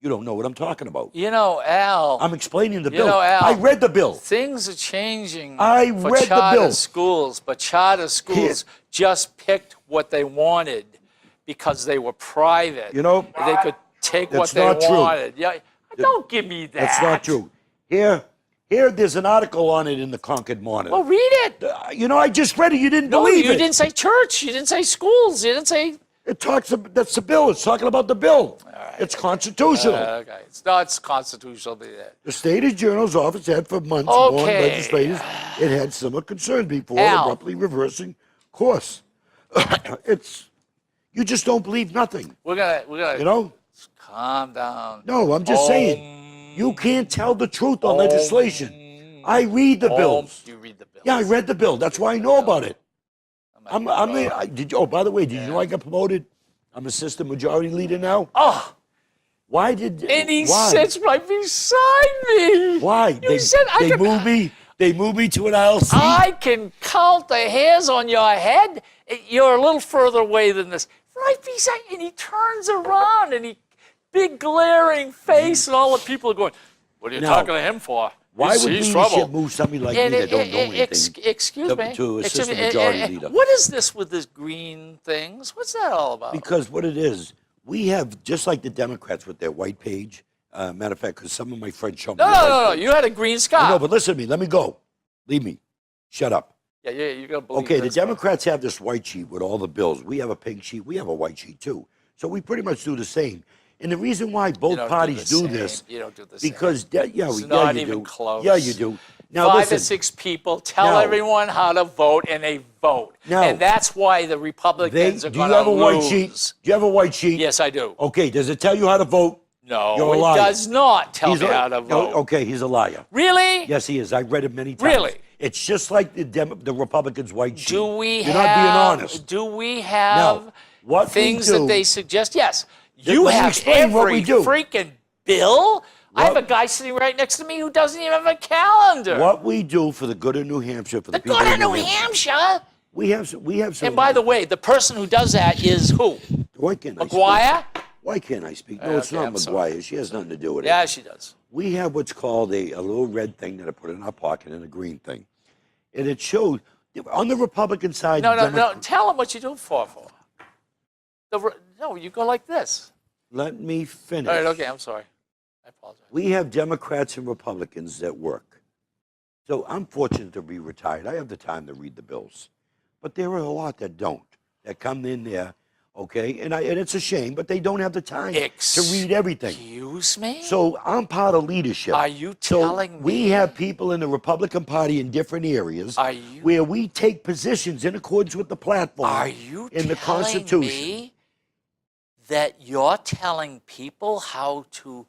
You don't know what I'm talking about. You know, Al, I'm explaining the You bill. know, Al, I read the bill. things are changing I for read the charter bill. schools, but charter schools just picked what they wanted because they were private. You know, They could take what That's they not true. wanted. Yeah, don't give me that. that's not true. Here, there's an article on it in the Concord Monitor. Well, read it. You know, I just read it. You didn't No, believe you it. didn't say church. You didn't say schools. You didn't say. It talks. That's the bill. It's talking about the bill. It's constitutional. Okay, it's constitutional. The State Attorney's Office had for months warned Okay. legislators it had similar concerns before Al. abruptly reversing course. You just don't believe nothing. We're gonna. You know? Calm down. No, I'm just saying. You can't tell the truth on legislation. I read the bills. You read the bill. Yeah, I read the bill. That's why I know about it. Oh, by the way, did you know I got promoted? I'm assistant majority leader now. Oh, Why did? and he why? sits right beside me. Why? You said I they could. moved me. They moved me to an aisle seat. I can count the hairs on your head. You're a little further away than this. Right beside, and he turns around and he, big glaring face, and all the people are going, "What are you Now, talking to him for? Why would He's leadership trouble." move somebody like And me that don't know anything? excuse to- me. to Excuse assist me, the majority leader? What is this with this green things? What's that all about? Because what it is, we have, just like the Democrats with their white page, matter of fact, because some of my friends showed me. No, their no, white no, no. page. You had a green scarf. No, but listen to me. Let me go. Leave me. Shut up. Yeah, you're gonna believe Okay, the this. Democrats have this white sheet with all the bills. We have a pink sheet. We have a white sheet too. So we pretty much do the same. And the reason why both You don't parties the do same. this, You don't do the same. because It's you not do. even close. Yeah, you do. Now 5 listen. or 6 people tell Now- everyone how to vote, and they vote. Now- And that's why the Republicans are Do you going to have a white lose. sheet? Do you have a white sheet? Yes, I do. Okay. Does it tell you how to vote? No, You're a it liar. does not tell He's me a- how to vote. Okay, he's a liar. Really? Yes, he is. I read it many times. Really? It's just like the Republicans' white sheet. Do we You're have? not being honest. Do we have what we things do- that they suggest? Yes. You let me have explain what we every do. freaking bill. I have What- a guy sitting right next to me who doesn't even have a calendar. What we do for the good of New Hampshire, for the, The people good of of New Hampshire. we have some. And by the way, the person who does that is who? Why can't I speak? McGuire? Why can't I speak? No, Yeah, it's okay, not I'm sorry. McGuire. She has nothing to do with it. Yeah, she does. We have what's called a little red thing that I put in our pocket and a green thing. And it shows on the Republican side. No, no, no. Democrat- Tell him what you do it for. No, you go like this. Let me finish. All right, okay, I'm sorry. I apologize. We have Democrats and Republicans that work. So I'm fortunate to be retired. I have the time to read the bills. But there are a lot that don't, that come in there, okay? And it's a shame, but they don't have the time to read everything. Excuse me? So I'm part of leadership. Are you So telling we me- have people in the Republican Party in different areas Are you- where we take positions in accordance with the platform Are you in the telling Constitution. me that you're telling people how to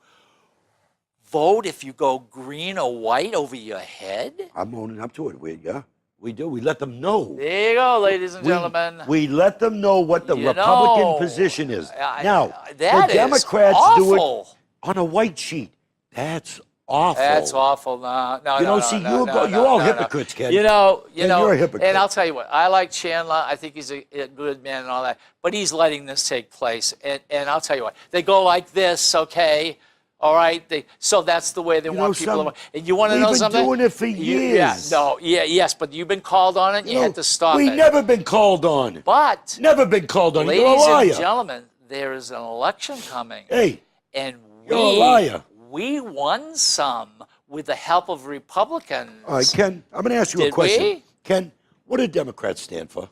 vote if you go green or white over your head? I'm owning up to it. We do. We let them know. There you go, ladies and We- gentlemen. We let them know what the You Republican know, position is. I- Now, that the is Democrats do it awful. on a white sheet. That's awful. That's awful. No, no, You no, know, no, see, no, you're no, go- no, you're all no, hypocrites, no. Ken. You know, Ken, you're a hypocrite. And I'll tell you what, I like Chandler. I think he's a good man and all that. But he's letting this take place. And I'll tell you what, they go like this, okay? All right, so that's the way they You want know people. something? And you want to We've know been something? doing it for years. Yes, but you've been called on it. You had to stop we it. never been called on. But, Never been called on. You're a ladies liar. and gentlemen, there is an election coming, Hey, and you're a liar. we won some with the help of Republicans. all right, Ken, I'm going to ask you a Did question. we? Ken, what do Democrats stand for?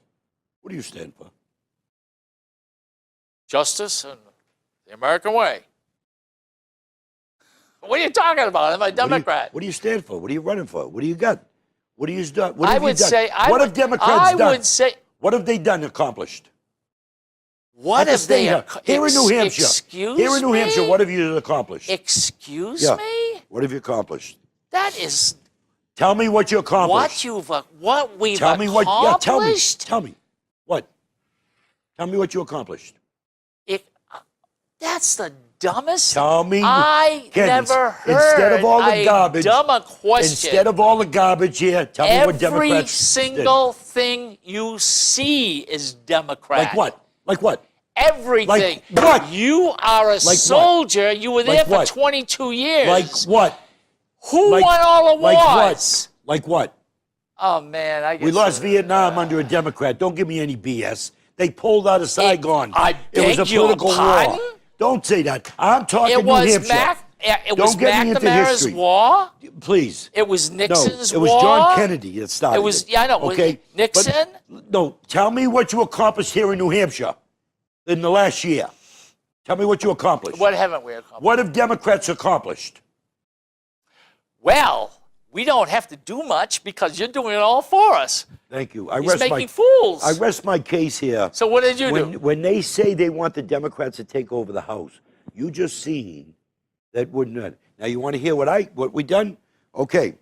What do you stand for? Justice and the American way. What are you talking about? I'm a Democrat. What do you stand for? What are you running for? What do you got? What do you done? What I have you would done? say. What have Democrats done? I would say. What have they done accomplished? What At the have they? state here in New Hampshire. Excuse Here in New me? Hampshire, what have you accomplished? Excuse Yeah. me. What have you accomplished? That is Tell me what you accomplished. what we've Tell me what. accomplished. Yeah, tell me. What? Tell me what you accomplished. That's the dumbest. Tell me. I Ken, never heard instead of all the a garbage, dumb question. Instead of all the garbage here, tell me what Every Democrats single thing you see is did. Democrat. Like what? Like what? Everything. Like what? You are a what? soldier. You were there Like for what? 22 years. Like what? Who Like- won all Like awards? what? Like what? Oh man, I guess We lost Vietnam under a Democrat. Don't give me any BS. They pulled out of Saigon. I It was a beg your political war. pardon? Don't say that. I'm talking It New was Hampshire. it was Don't get me into McNamara's history. war. Please. It was No, Nixon's it was war. John Kennedy that started It was I know. Was Okay, it Nixon. But, no, tell me what you accomplished here in New Hampshire in the last year. Tell me what you accomplished. What haven't we accomplished? What have Democrats accomplished? Well, we don't have to do much because you're doing it all for us. Thank you. I He's rest making my fools. I rest my case here. So what did you do? When they say they want the Democrats to take over the House, you just seen that wouldn't. Now you want to hear what we done? Okay,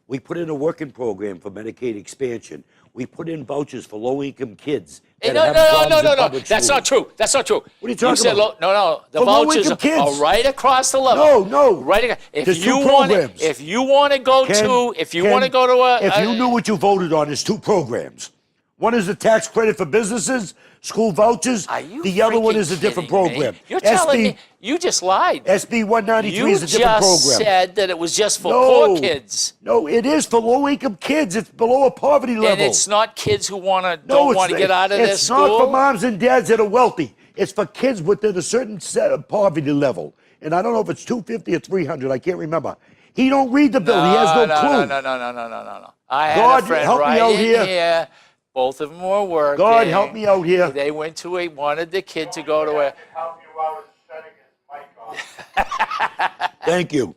we put in a working program for Medicaid expansion. We put in vouchers for low-income kids. Hey, that no, have no, problems no, in no, no. public That's schools. not true. That's not true. What are you talking said about? No. The For vouchers low-income kids. are right across the level. No. Right. If There's you two want, programs. if you want to go Ken, to, if you Ken, want to go to a, if you knew what you voted on, there's two programs. One is the tax credit for businesses, school vouchers. Are you The other one freaking is a different kidding me? program. You're telling me you just lied. SB 193 You is a different just program. said that it was just for No. poor kids, No, it is for low-income kids. It's below a poverty level. and it's not kids who No, don't want to get out of their It's school. not for moms and dads that are wealthy. It's for kids within a certain set of poverty level. And I don't know if it's 250 or 300. I can't remember. He don't read the bill. He has no clue. No. I had God, a friend help me right out in here. here. Both of them were working. God, help me out here. They went to wanted the kid to go to I a. can help you out with setting his mic off. Thank you.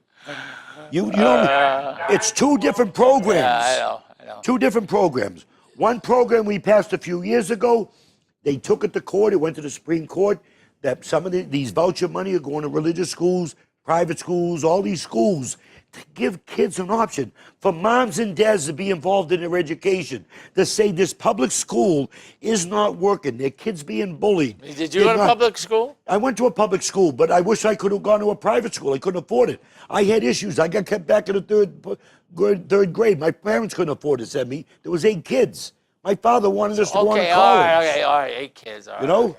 You know, it's two different programs. Yeah, I know. Two different programs. One program we passed a few years ago, they took it to court. It went to the Supreme Court that some of these voucher money are going to religious schools, private schools, all these schools to give kids an option for moms and dads to be involved in their education, to say this public school is not working. Their kids being bullied. Did you go to public school? I went to a public school, but I wish I could have gone to a private school. I couldn't afford it. I had issues. I got kept back in the third grade. My parents couldn't afford to send me. There was 8 kids. My father wanted us to go on to Okay, college. all right, 8 kids. All right. You know?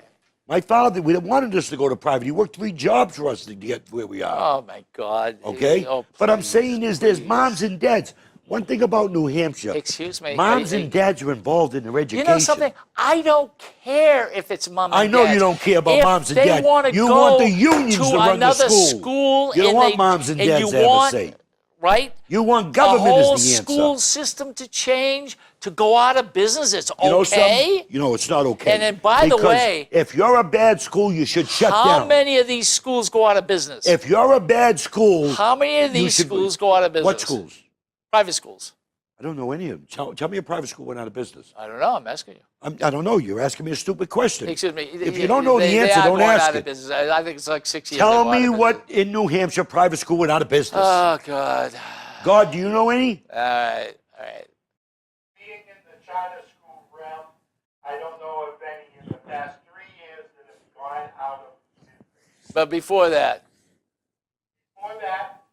My father wanted us to go to private. He worked 3 jobs for us to get where we are. Oh my God. Okay? Oh, But I'm please, saying is there's please. moms and dads. One thing about New Hampshire, Excuse me. moms and dads are involved in their education. You know something? I don't care if it's mom and I know dads. you don't care about if moms and they dads. want to You go want the unions to to run the another school. You don't and want they- moms and dads you to have a want, say. Right? You want The government whole as the school answer. system to change, to go out of business. It's You know okay. something? You know it's not okay. And then, by the Because way, if you're a bad school, you should shut How down. many of these schools go out of business? If you're a bad school, How many of you these should- schools go out of business? What schools? Private schools. I don't know any of them. Tell me a private school went out of business. I don't know. I'm asking you. I don't know. You're asking me a stupid question. Excuse me. If you don't know the they answer, are don't going ask out of it. business. I think it's like 6 years. Tell they go out me of what business. in New Hampshire private school went out of business. Oh God. God, do you know any? All right. All right. Being in the charter school realm, I don't know of any in the past 3 years that have gone out of business. But before that, Before that,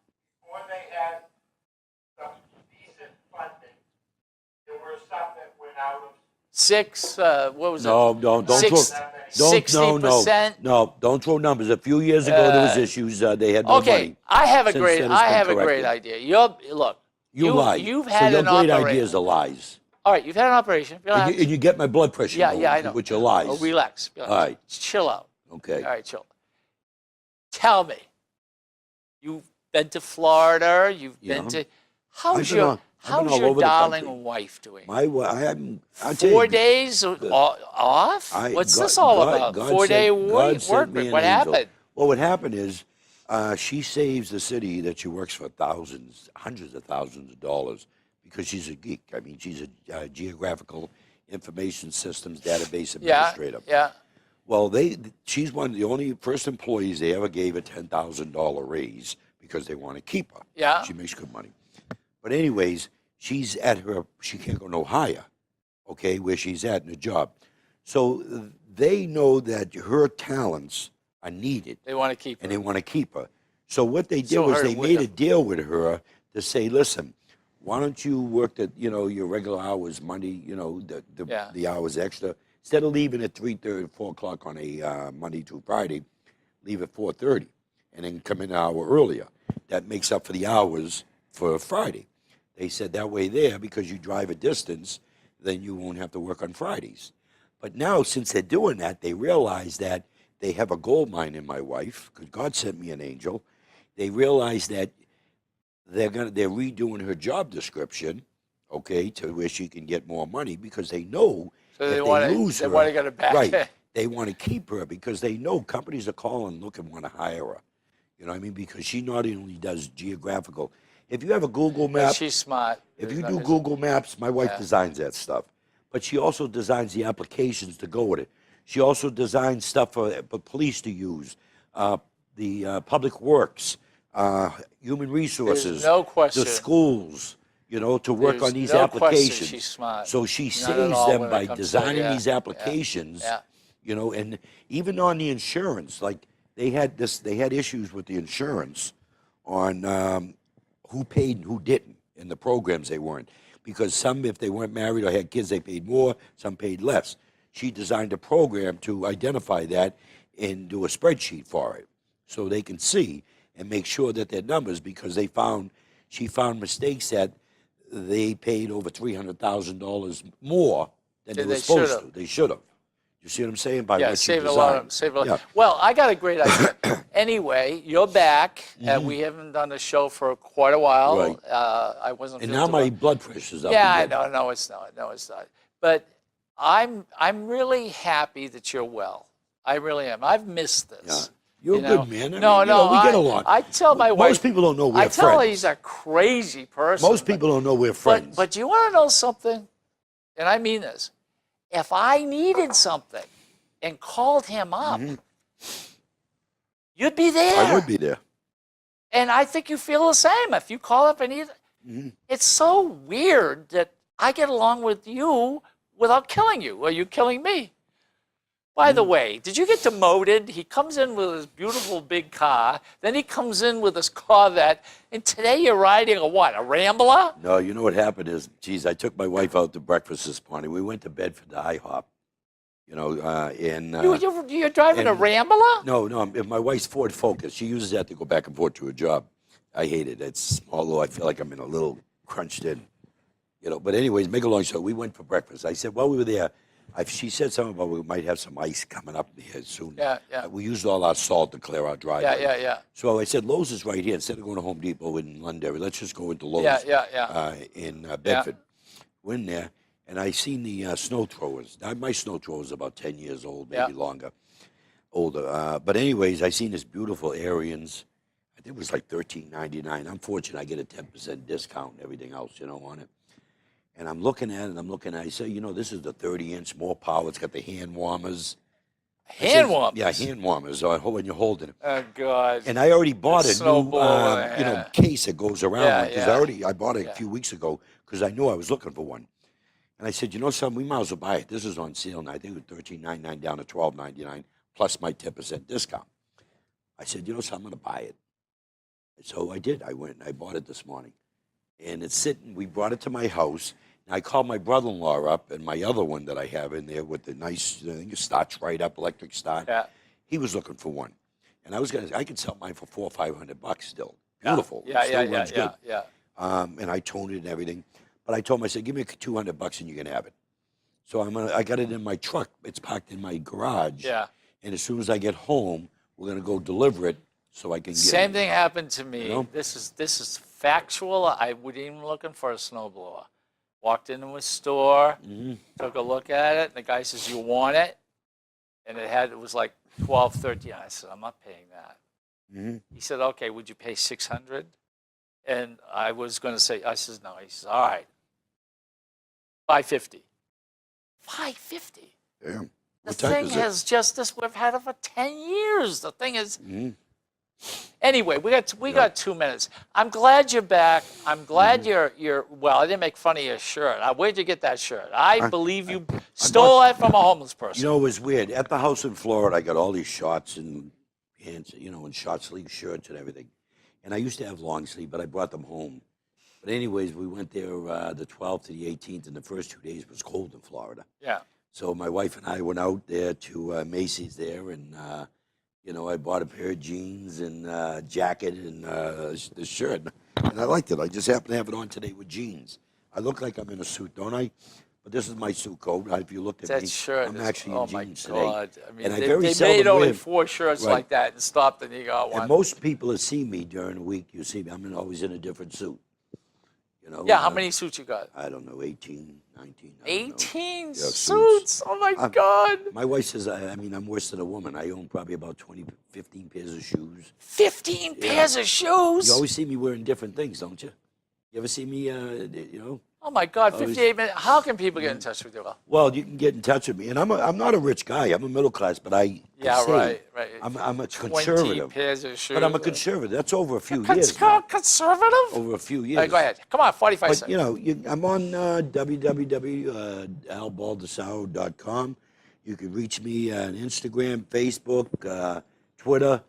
before they had some decent funding, there were some that went out of. what was No, it? don't throw. Six- Don't, no, 60%? no, don't throw numbers. A few years ago, there was issues. They had no Okay, money. I have a Since great. then, it's I been have a great corrected. idea. Look. You lie. You've so had your an great operation. ideas are lies. All right, you've had an operation. Relax. And you get my blood pressure. Yeah, low yeah, I know. With your lies. Oh, relax. Relax. All right. Chill out. Okay. All right, chill. Tell me, you've been to Florida. You've been Yeah. to. I've How's been your all- I've been How's all your over the darling country. wife doing? I'll tell 4 you, days off? What's God- this all God- about? God 4-day sent- God work sent me week. an What angel. happened? Well, what happened is she saves the city that she works for thousands, hundreds of thousands of dollars because she's a geek. I mean, she's a geographical information systems database Yeah. administrator. Yeah. Well, she's one of the only first employees they ever gave a $10,000 raise because they want to keep her. Yeah. She makes good money. But anyways, she can't go no higher, okay, where she's at in the job. So they know that her talents are needed They want to keep. and her. they want to keep her. So what they did So was her they with made them. a deal with her to say, listen, why don't you work your regular hours, Monday, Yeah. the hours extra. Instead of leaving at 3:30, 4 o'clock on a Monday to Friday, leave at 4:30 and then come in an hour earlier. That makes up for the hours for Friday. They said that way there, because you drive a distance, then you won't have to work on Fridays. But now, since they're doing that, they realize that they have a gold mine in my wife, because God sent me an angel. They realize that they're redoing her job description, okay, to where she can get more money, because they know So if they they want lose to. her, They want to get her back. right? They want to keep her because they know companies are calling, looking, want to hire her. You know what I mean? Because she not only does geographical. If you have a Google map, She's smart. if you There's do no- Google Maps, my wife Yeah. designs that stuff. But she also designs the applications to go with it. She also designs stuff for police to use, the public works, human resources, no question. the schools, to work There's on these no question applications. she's smart. So she Not at saves all them when it by comes to- designing yeah, these yeah, applications. yeah. And even on the insurance, like they had issues with the insurance on who paid and who didn't in the programs they weren't. Because some, if they weren't married or had kids, they paid more, some paid less. She designed a program to identify that and do a spreadsheet for it so they can see and make sure that their numbers, because she found mistakes that they paid over $300,000 more than they Than were they supposed should've. to. They should have. You see what I'm saying? By Yeah, what save you a lot. designed. Save a lot. Yeah. Well, I got a great idea. Anyway, you're back, and we haven't done a show for quite a while. Mm-hmm. Right. I wasn't. And feeling now too my well. blood pressure's up. Yeah, I again. know. No, it's not. No, it's not. But I'm really happy that you're well. I really am. I've missed this. Yeah. You're you a know? good man. I No, mean, no. we get along. I tell my wife. Most people don't know we're I tell her friends. he's a crazy person. Most people don't know we're friends. But you want to know something? And I mean this. If I needed something and called him up, you'd be there. Mm-hmm. I would be there. And I think you feel the same. If you call up and need, Mm-hmm. it's so weird that I get along with you without killing you. Or you killing me. By Mm-hmm. the way, did you get demoted? He comes in with his beautiful big car. Then he comes in with his Corvette. And today you're riding a what? A Rambler? No, you know what happened is, geez, I took my wife out to breakfast this morning. We went to Bedford to IHOP. You know, and You're driving a and- Rambler? no, my wife's Ford Focus. She uses that to go back and forth to her job. I hate it. It's small, though. I feel like I'm in a little crunched in. You know, but anyways, make a long story. We went for breakfast. I said, while we were there, she said something about we might have some ice coming up here soon. Yeah, yeah. We used all our salt to clear our driveway. Yeah. So I said, Lowe's is right here. Instead of going to Home Depot in Londonderry, let's just go into Lowe's Yeah. in Bedford. We're in there, and I seen the snow throwers. Now, my snow thrower is about 10 years old, maybe older. But anyways, I seen this beautiful Ariens. I think it was like $13.99. I'm fortunate I get a 10% discount and everything else, you know, on it. And I'm looking at it, I say, you know, this is the 30-inch, more power. It's got the hand warmers. Hand warmers? Yeah, hand warmers when you're holding it. Oh, God. And I already bought a new, snowblower, you know, yeah. case that goes around Yeah, one, because yeah. I bought it a few weeks ago because I knew I was looking for one. And I said, you know something, we might as well buy it. This is on sale now. I think it was $13.99 down to $12.99 plus my 10% discount. I said, you know something, I'm going to buy it. And so I did. I went and I bought it this morning. And it's sitting, we brought it to my house. And I called my brother-in-law up and my other one that I have in there with the nice, I think it starts right up, electric start. Yeah. He was looking for one. And I could sell mine for $400 or $500 still. Beautiful. Yeah, It still runs good. yeah. And I toned it and everything. But I told him, I said, give me $200 and you can have it. So I got it in my truck. It's parked in my garage. Yeah. And as soon as I get home, we're going to go deliver it so I can get Same it. thing happened to me. You know? This is factual. I wasn't even looking for a snowblower. Walked into a store, took a look at it, and the guy says, "You want it?" And it was like 12, 13. I said, "I'm not paying that." He said, "Okay, would you pay 600?" And I was going to say, I said, "No." He says, "All right, 550." 550. Damn. The What type thing is it? has just this. We've had it for 10 years. The thing is. Anyway, we got 2 minutes. I'm glad you're back. I'm glad you're. Well, I didn't make fun of your shirt. Where'd you get that shirt? I believe you stole it from a homeless person. You know, it was weird. At the house in Florida, I got all these shorts and pants, you know, and short sleeve shirts and everything. And I used to have long sleeve, but I brought them home. But anyways, we went there the 12th to the 18th, and the first 2 days was cold in Florida. Yeah. So my wife and I went out there to Macy's there, and you know, I bought a pair of jeans and jacket and the shirt, and I liked it. I just happened to have it on today with jeans. I look like I'm in a suit, don't I? But this is my suit coat. If you looked at That me, shirt I'm is, actually oh in my jeans God. today. I mean, And I they very made seldom only wear- 4 shirts Right. like that and stopped and you got one. And most people that see me during the week, you see me, always in a different suit. You know? Yeah, how many suits you got? I don't know, 18, 19. I don't know. 18 suits. suits. Oh my God. My wife says, I'm worse than a woman. I own probably about 15 pairs of shoes. 15 pairs of shoes. You always see me wearing different things, don't you? You ever see me, you know? Oh my God, 58 minutes. How can people get in touch with you? Well, you can get in touch with me. And I'm not a rich guy. I'm a middle class, but I Yeah, say right. I'm a 20 conservative. pairs of shoes. But I'm a conservative. That's over a few years. It's now. called conservative? Over a few All years. right, go ahead. Come on, 45 But, seconds. you know, I'm on www.albaldessaro.com. You can reach me on Instagram, Facebook, Twitter,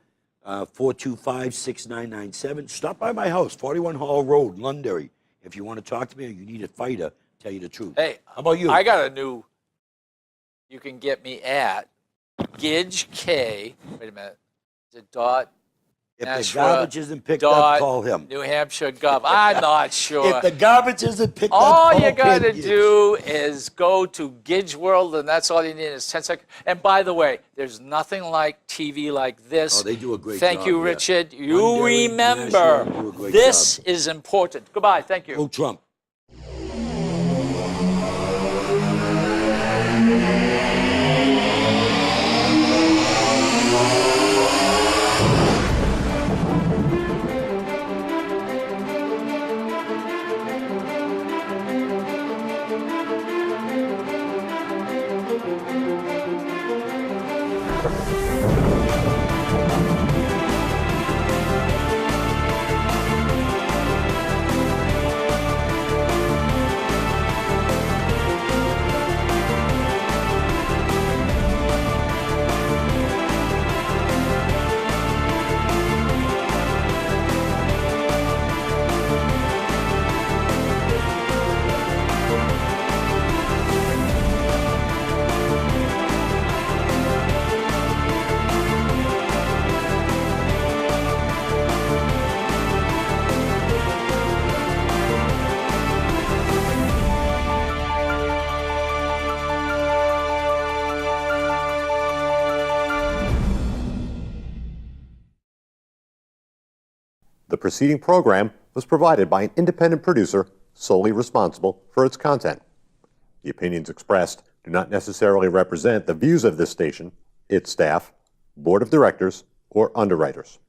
425-6997. Stop by my house, 41 Hall Road, Londonderry. If you want to talk to me or you need a fighter, tell you the truth. Hey, how about you? I got a new. You can get me at Gidge K. Wait a minute. The dot. If the Nashua garbage isn't picked up, dot call him. New Hampshire Gov. I'm not sure. If the garbage isn't picked up, All call you got to Gidge. do is go to Gidge World, and that's all you need is 10 seconds. And by the way, there's nothing like TV like this. Oh, they do a great Thank job, you, yeah. Richard. You Londonderry, remember, Nashua do a great this is important. Goodbye. Thank you. Go Trump. The preceding program was provided by an independent producer solely responsible for its content. The opinions expressed do not necessarily represent the views of this station, its staff, board of directors, or underwriters.